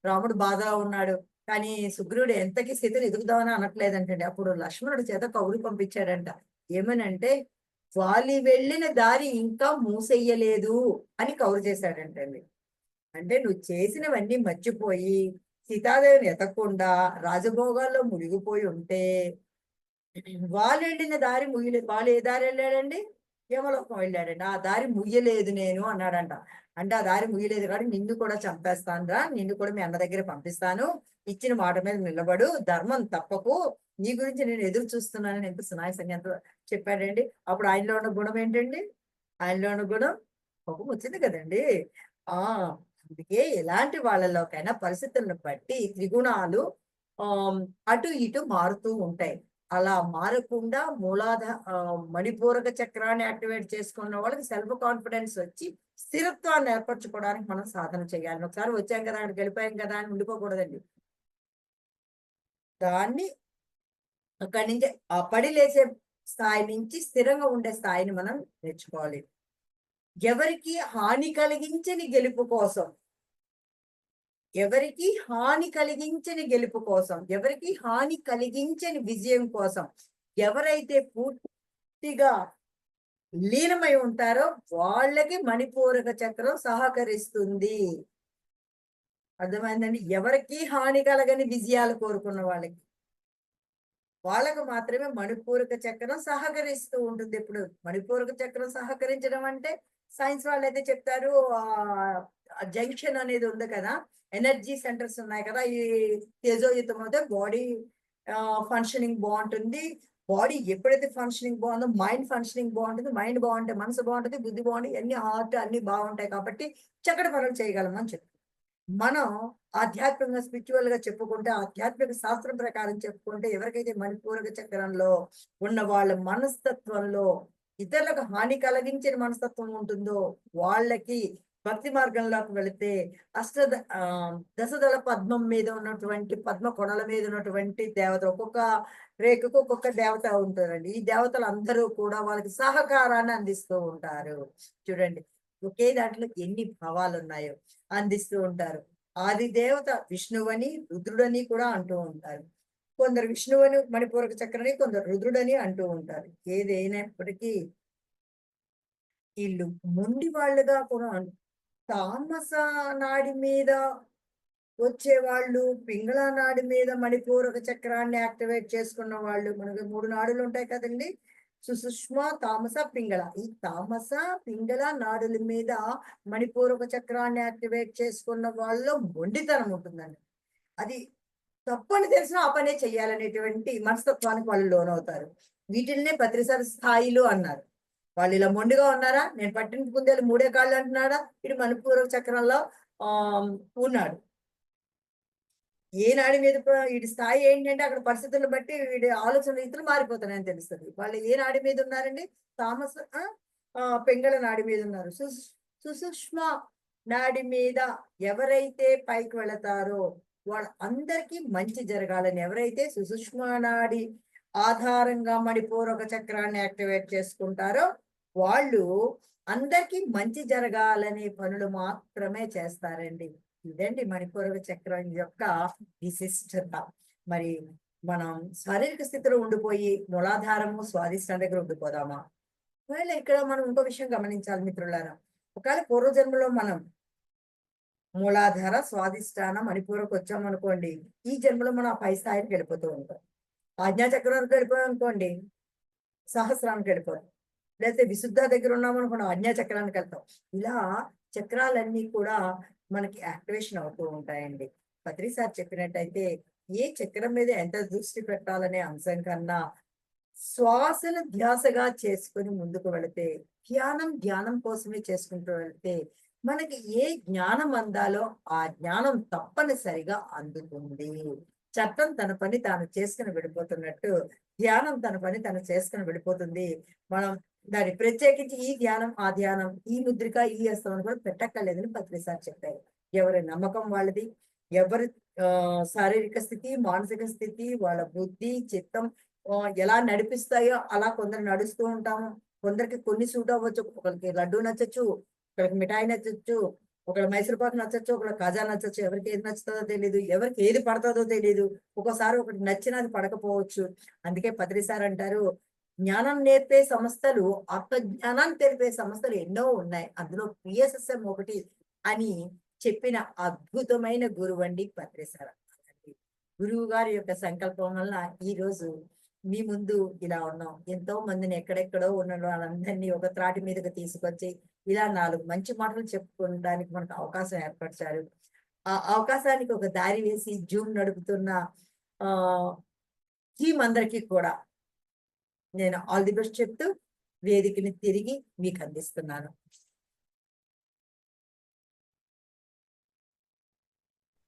రాముడు బాధగా ఉన్నాడు, కానీ సుగ్రీవుడు ఎంతకి సీతను ఎదుగుదామని అనట్లేదంటండి. అప్పుడు లక్ష్మణుడి చేత కౌరు పంపించాడంట. ఏమనంటే, వాలి వెళ్ళిన దారి ఇంకా మూసెయ్యలేదు అని కౌరు చేశాడంటండి. అంటే నువ్వు చేసినవన్నీ మర్చిపోయి సీతాదేవిని ఎతకుండా రాజభోగాల్లో మునిగిపోయి ఉంటే, వాళ్ళు వెళ్ళిన దారి ముయ్యలేదు. వాళ్ళు ఏ దారి వెళ్ళాడండి? యమలోకం వెళ్ళాడండి. ఆ దారి ముయ్యలేదు నేను అన్నాడంట. అంటే ఆ దారి ముయ్యలేదు కాబట్టి నిన్ను కూడా చంపేస్తాను రా, నిన్ను కూడా మీ అన్న దగ్గర పంపిస్తాను, ఇచ్చిన మాట మీద నిలబడు, ధర్మం తప్పకు, నీ గురించి నేను ఎదురు చూస్తున్నానని ఎంత సునాయాసంగా ఎంత చెప్పాడండి. అప్పుడు ఆయనలో ఉన్న గుణం ఏంటండి? ఆయనలో ఉన్న గుణం కోపం వచ్చింది కదండి. ఆ అందుకే ఎలాంటి వాళ్ళలోకైనా పరిస్థితులను బట్టి త్రిగుణాలు ఆ అటు ఇటు మారుతూ ఉంటాయి. అలా మారకుండా మణిపూరక చక్రాన్ని యాక్టివేట్ చేసుకున్న వాళ్ళకి సెల్ఫ్ కాన్ఫిడెన్స్ వచ్చి స్థిరత్వాన్ని ఏర్పరచుకోవడానికి మనం సాధన చేయాలి. ఒకసారి వచ్చాం కదా, అక్కడికి వెళ్ళిపోయాం కదా అని ఉండిపోకూడదండి. దాన్ని అక్కడి నుంచి ఆ పడి లేచే స్థాయి నుంచి స్థిరంగా ఉండే స్థాయిని మనం నేర్చుకోవాలి. ఎవరికి హాని కలిగించని గెలుపు కోసం, ఎవరికి హాని కలిగించని గెలుపు కోసం, ఎవరికి హాని కలిగించని విజయం కోసం ఎవరైతే పూర్తిగా లీనమై ఉంటారో వాళ్ళకి మణిపూరక చక్రం సహకరిస్తుంది. అర్థమైందండి? ఎవరికి హాని కలగని విజయాలు కోరుకున్న వాళ్ళకి మాత్రమే మణిపూరక చక్రం సహకరిస్తూ ఉంటుంది. ఇప్పుడు మణిపూరక చక్రం సహకరించడం అంటే సైన్స్ వాళ్ళు అయితే చెప్తారు, జంక్షన్ అనేది ఉంది కదా, ఎనర్జీ సెంటర్స్ ఉన్నాయి కదా, ఈ తేజోయుతం అయితే బాడీ ఫంక్షనింగ్ బాగుంటుంది. బాడీ ఎప్పుడైతే ఫంక్షనింగ్ బాగుందో మైండ్ ఫంక్షనింగ్ బాగుంటుంది. మైండ్ బాగుంటే మనసు బాగుంటుంది, బుద్ధి బాగుంటుంది, అన్ని హార్ట్ అన్ని బాగుంటాయి. కాబట్టి చక్కటి పనులు చేయగలమని చెప్తారు. మనం ఆధ్యాత్మికంగా స్పిరిచువల్ గా చెప్పుకుంటే, ఆధ్యాత్మిక శాస్త్రం ప్రకారం చెప్పుకుంటే, ఎవరికైతే మణిపూరక చక్రంలో ఉన్న వాళ్ళ మనస్తత్వంలో ఇతరులకు హాని కలిగించిన మనస్తత్వం ఉంటుందో వాళ్ళకి భక్తి మార్గంలోకి వెళితే దశదళ పద్మం మీద ఉన్నటువంటి పద్మ కొనల మీద ఉన్నటువంటి దేవత, ఒక్కొక్క రేఖకు ఒక్కొక్క దేవత ఉంటుందండి. ఈ దేవతలు అందరూ కూడా వాళ్ళకి సహకారాన్ని అందిస్తూ ఉంటారు. చూడండి, ఒకే దాంట్లో ఎన్ని భావాలు ఉన్నాయో అందిస్తూ ఉంటారు. ఆది దేవత విష్ణువని, రుద్రుడని కూడా అంటూ ఉంటారు. కొందరు విష్ణువని మణిపూరక చక్రని, కొందరు రుద్రుడని అంటూ ఉంటారు. ఏదైనప్పటికీ వీళ్ళు మొండి వాళ్ళుగా కూడా తామస నాడి మీద వచ్చేవాళ్ళు, పింగళ నాడి మీద మణిపూరక చక్రాన్ని యాక్టివేట్ చేసుకున్న వాళ్ళు, మనకి 3 నాడులు ఉంటాయి కదండి, సుషుష్మ, తామస, పింగళ. ఈ తామస పింగళ నాడుల మీద మణిపూరక చక్రాన్ని యాక్టివేట్ చేసుకున్న వాళ్ళలో మొండితనం ఉంటుందండి. అది తప్పని తెలిసినా ఆ పనే చెయ్యాలనేటువంటి మనస్తత్వానికి వాళ్ళు లోనవుతారు. వీటిల్నే పత్రిసారి స్థాయిలు అన్నారు. వాళ్ళు ఇలా మొండిగా ఉన్నారా, నేను పట్టిన కుందేలు 3 కాళ్ళు అంటున్నాడా, ఇటు మణిపూరక చక్రంలో ఆ ఉన్నాడు. ఏ నాడి మీద వీడి స్థాయి ఏంటంటే అక్కడ పరిస్థితులను బట్టి వీడి ఆలోచన రీతులు మారిపోతున్నాయని తెలుస్తుంది. వాళ్ళు ఏ నాడి మీద ఉన్నారండి? తామస పింగళ నాడి మీద ఉన్నారు. సుషుష్మ నాడి మీద ఎవరైతే పైకి వెళతారో వాళ్ళందరికీ మంచి జరగాలని, ఎవరైతే సుషుష్మ నాడి ఆధారంగా మణిపూరక చక్రాన్ని యాక్టివేట్ చేసుకుంటారో వాళ్ళు అందరికీ మంచి జరగాలనే పనులు మాత్రమే చేస్తారండి. ఇదండి మణిపూరక చక్రం యొక్క విశిష్టత. మరి మనం శారీరక స్థితిలో ఉండిపోయి మూలాధారము స్వాధిష్టానం దగ్గర ఉండిపోదామా? ఒకవేళ ఇక్కడ మనం ఇంకో విషయం గమనించాలి మిత్రులారా. ఒకవేళ పూర్వజన్మలో మనం మూలాధార, స్వాధిష్టాన, మణిపూరకు వచ్చామనుకోండి, ఈ జన్మలో మనం ఆ పై స్థాయికి వెళ్ళిపోతూ ఉంటాం. ఆజ్ఞాచక్రానికి వెళ్ళిపోయాం అనుకోండి, సహస్రానికి వెళ్ళిపోతాం. లేకపోతే విశుద్ధ దగ్గర ఉన్నామనుకోండి, ఆజ్ఞాచక్రానికి వెళ్తాం. ఇలా చక్రాలన్నీ కూడా మనకి యాక్టివేషన్ అవుతూ ఉంటాయండి. పత్రి సార్ చెప్పినట్టయితే ఏ చక్రం మీద ఎంత దృష్టి పెట్టాలనే అంశం కన్నా శ్వాసను ధ్యాసగా చేసుకుని ముందుకు వెళితే, ధ్యానం కోసమే చేసుకుంటూ వెళితే మనకి ఏ జ్ఞానం అందాలో ఆ జ్ఞానం తప్పనిసరిగా అందుతుంది. చట్టం తన పని తాను చేసుకుని వెళ్ళిపోతున్నట్టు ధ్యానం తన పని తను చేసుకుని వెళ్ళిపోతుంది. మనం దాన్ని ప్రత్యేకించి ఈ ధ్యానం, ఆ ధ్యానం, ఈ ముద్రిక, ఈ హస్తం కూడా పెట్టక్కర్లేదని పత్రి సార్ చెప్పారు. ఎవరి నమ్మకం వాళ్ళది, ఎవరి శారీరక స్థితి, మానసిక స్థితి, వాళ్ళ బుద్ధి, చిత్తం ఎలా నడిపిస్తాయో అలా కొందరు నడుస్తూ ఉంటాము. కొందరికి కొన్ని సూట్ అవ్వచ్చు, ఒకరికి లడ్డూ నచ్చచ్చు, ఒకరికి మిఠాయి నచ్చచ్చు, ఒకళ్ళ మైసూరుపాకు నచ్చచ్చు, ఒకళ్ళ కాజా నచ్చచ్చు. ఎవరికి ఏది నచ్చుతుందో తెలియదు, ఎవరికి ఏది పడుతుందో తెలియదు. ఒక్కోసారి ఒకటి నచ్చినది పడకపోవచ్చు. అందుకే పత్రి సార్ అంటారు, జ్ఞానం నేర్పే సంస్థలు, ఆత్మజ్ఞానాన్ని తెలిపే సంస్థలు ఎన్నో ఉన్నాయి, అందులో పిఎస్ఎస్ఎం ఒకటి అని చెప్పిన అద్భుతమైన గురువు అండి పత్రి సార్. గురువు గారి యొక్క సంకల్పం వలన ఈ రోజు మీ ముందు ఇలా ఉన్నాం. ఎంతో మందిని ఎక్కడెక్కడో ఉన్న వాళ్ళందరినీ ఒక త్రాటి మీదకి తీసుకొచ్చి ఇలా 4 మంచి మాటలు చెప్పుకోవడానికి మనకు అవకాశం ఏర్పరిచారు. ఆ అవకాశానికి ఒక దారి వేసి జూమ్ నడుపుతున్న ఆ టీమ్ అందరికీ కూడా నేను ఆల్ ది బెస్ట్ చెప్తూ వేదికని తిరిగి మీకు అందిస్తున్నాను.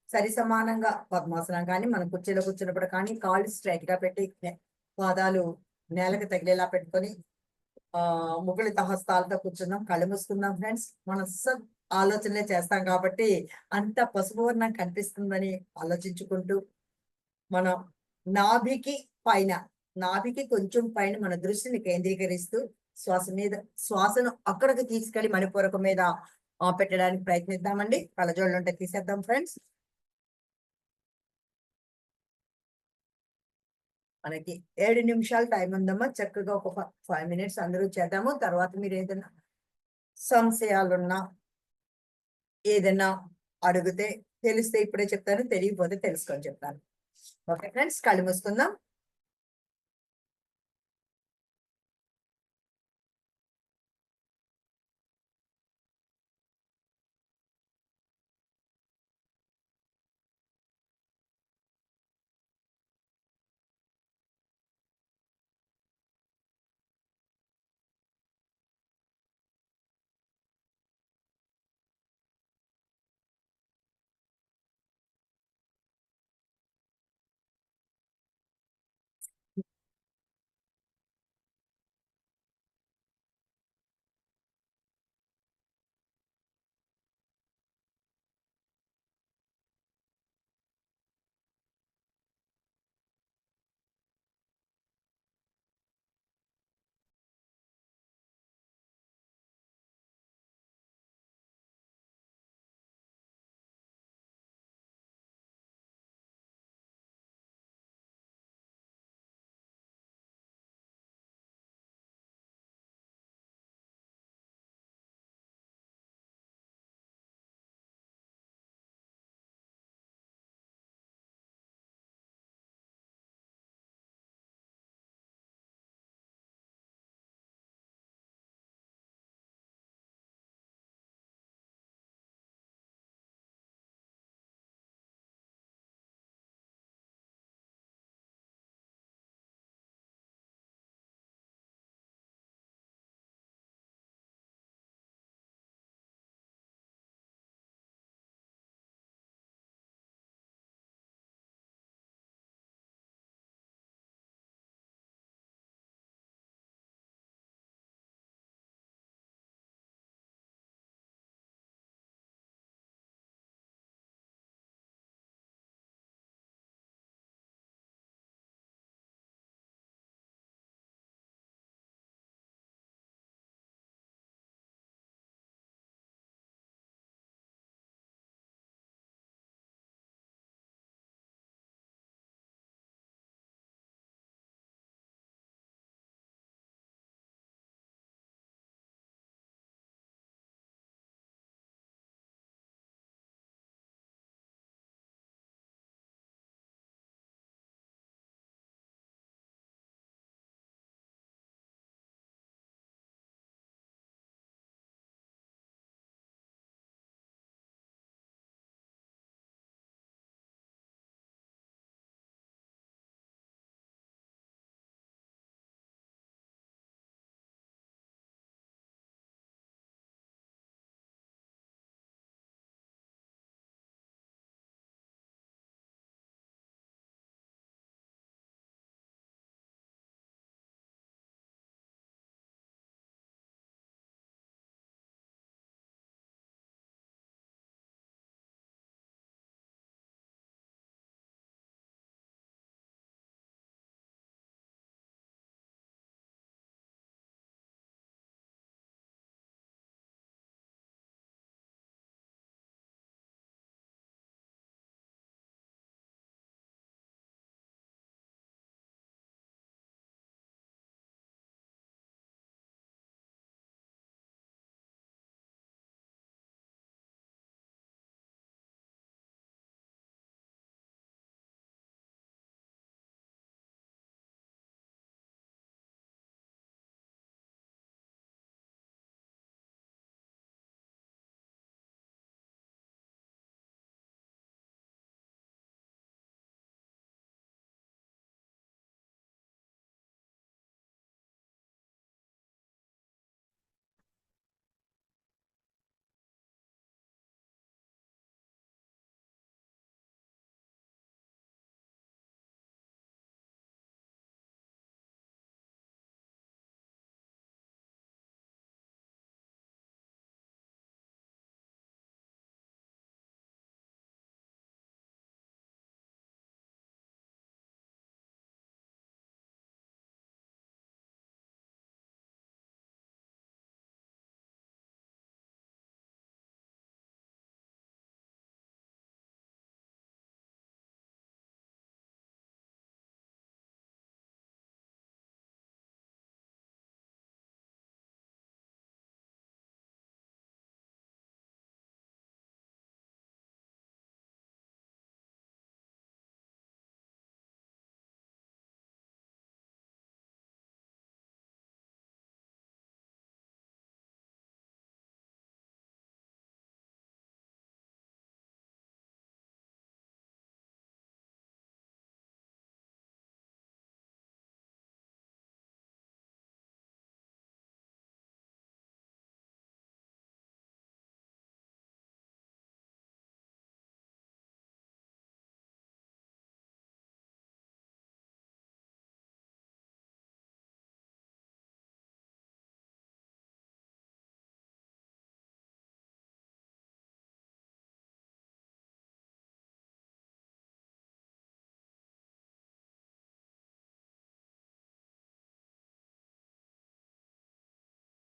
సరి సమానంగా పద్మాసనం కానీ మనం కుర్చీలో కూర్చున్నప్పుడు కానీ కాళ్ళు స్ట్రైట్ గా పెట్టి పాదాలు నేలకు తగిలేలా పెట్టుకొని ముకుళిత హస్తాలతో కూర్చున్నాం. కళ్ళు మూసుకుందాం ఫ్రెండ్స్. మనం ఆలోచనలే చేస్తాం కాబట్టి అంత పసుపు వర్ణం కనిపిస్తుందని ఆలోచించుకుంటూ మనం నాభికి పైన నాభికి కొంచెం పైన మన దృష్టిని కేంద్రీకరిస్తూ శ్వాసను అక్కడికి తీసుకెళ్లి మణిపూరకం మీద పెట్టడానికి ప్రయత్నిద్దామండి. కళ్ళజోళ్ళు ఉంటే తీసేద్దాం ఫ్రెండ్స్. మనకి 7 నిమిషాలు టైం ఉందమ్మా. చక్కగా ఒక 5 మినిట్స్ అందరూ చేద్దాము. తర్వాత మీరు ఏదైనా సంశయాలున్నా ఏదైనా అడిగితే తెలిస్తే ఇప్పుడే చెప్తాను, తెలియకపోతే తెలుసుకొని చెప్తాను. ఓకే ఫ్రెండ్స్, కళ్ళు మూసుకుందాం.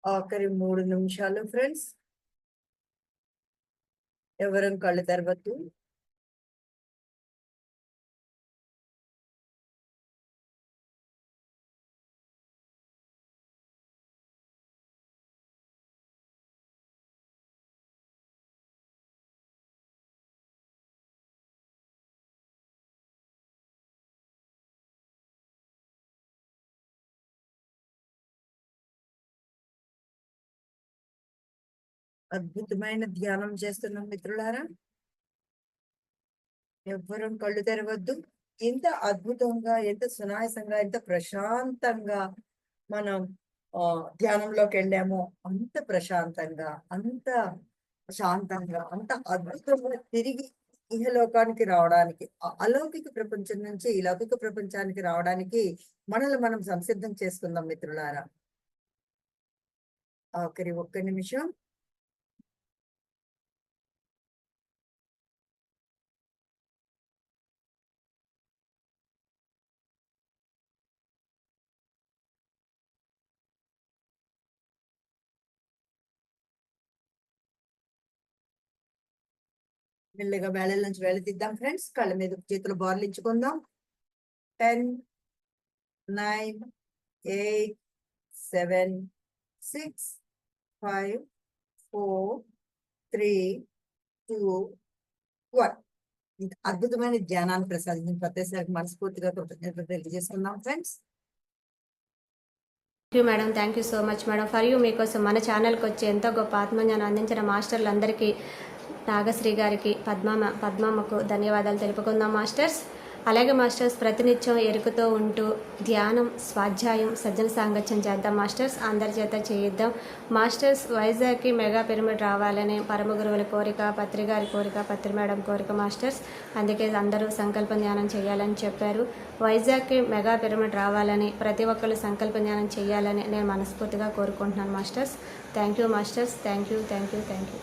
ఆఖరి 3 నిమిషాలు ఫ్రెండ్స్. ఎవరం కళ్ళు తెరవద్దు. అద్భుతమైన ధ్యానం చేస్తున్నాం మిత్రులారా. ఎవ్వరం కళ్ళు తెరవద్దు. ఎంత అద్భుతంగా, ఎంత సునాయాసంగా, ఎంత ప్రశాంతంగా మనం ధ్యానంలోకి వెళ్ళామో అంత ప్రశాంతంగా, అంత శాంతంగా, అంత అద్భుతంగా తిరిగి ఇహలోకానికి రావడానికి, అలౌకిక ప్రపంచం నుంచి ఈ లౌకిక ప్రపంచానికి రావడానికి మనల్ని మనం సంసిద్ధం చేసుకుందాం మిత్రులారా. ఆఖరి 1 నిమిషం. మెల్లగా వేళల నుంచి వేళ తీద్దాం ఫ్రెండ్స్. కళ్ళ మీద చేతులు బోర్లించుకుందాం. 10, 9, 8, 7, 6, 5, 4, 3, 2, 1. ఇంత అద్భుతమైన ధ్యానాన్ని ప్రసాదించిన ప్రతిసారికి మనస్ఫూర్తిగా కృతజ్ఞతలు తెలియజేసుకుందాం friends. Thank you madam, thank you so much madam. For you మీకోసం మన ఛానల్కి వచ్చి ఎంతో గొప్ప ఆత్మజ్ఞానం అందించిన మాస్టర్లందరికీ, నాగశ్రీ గారికి, పద్మమ్మకు ధన్యవాదాలు తెలుపుకుందాం మాస్టర్స్. అలాగే మాస్టర్స్ ప్రతినిత్యం ఎరుకుతో ఉంటూ ధ్యానం, స్వాధ్యాయం, సజ్జన సాంగత్యం చేద్దాం మాస్టర్స్. అందరి చేత చేయిద్దాం మాస్టర్స్. వైజాగ్కి మెగా పిరమిడ్ రావాలని పరమ గురువుల కోరిక, పత్రి గారి కోరిక, పత్రి మేడం కోరిక మాస్టర్స్. అందుకే అందరూ సంకల్ప ధ్యానం చేయాలని చెప్పారు. వైజాగ్కి మెగా పిరమిడ్ రావాలని ప్రతి ఒక్కరు సంకల్ప ధ్యానం చేయాలని నేను మనస్ఫూర్తిగా కోరుకుంటున్నాను masters. Thank you masters. Thank you, thank you, thank you.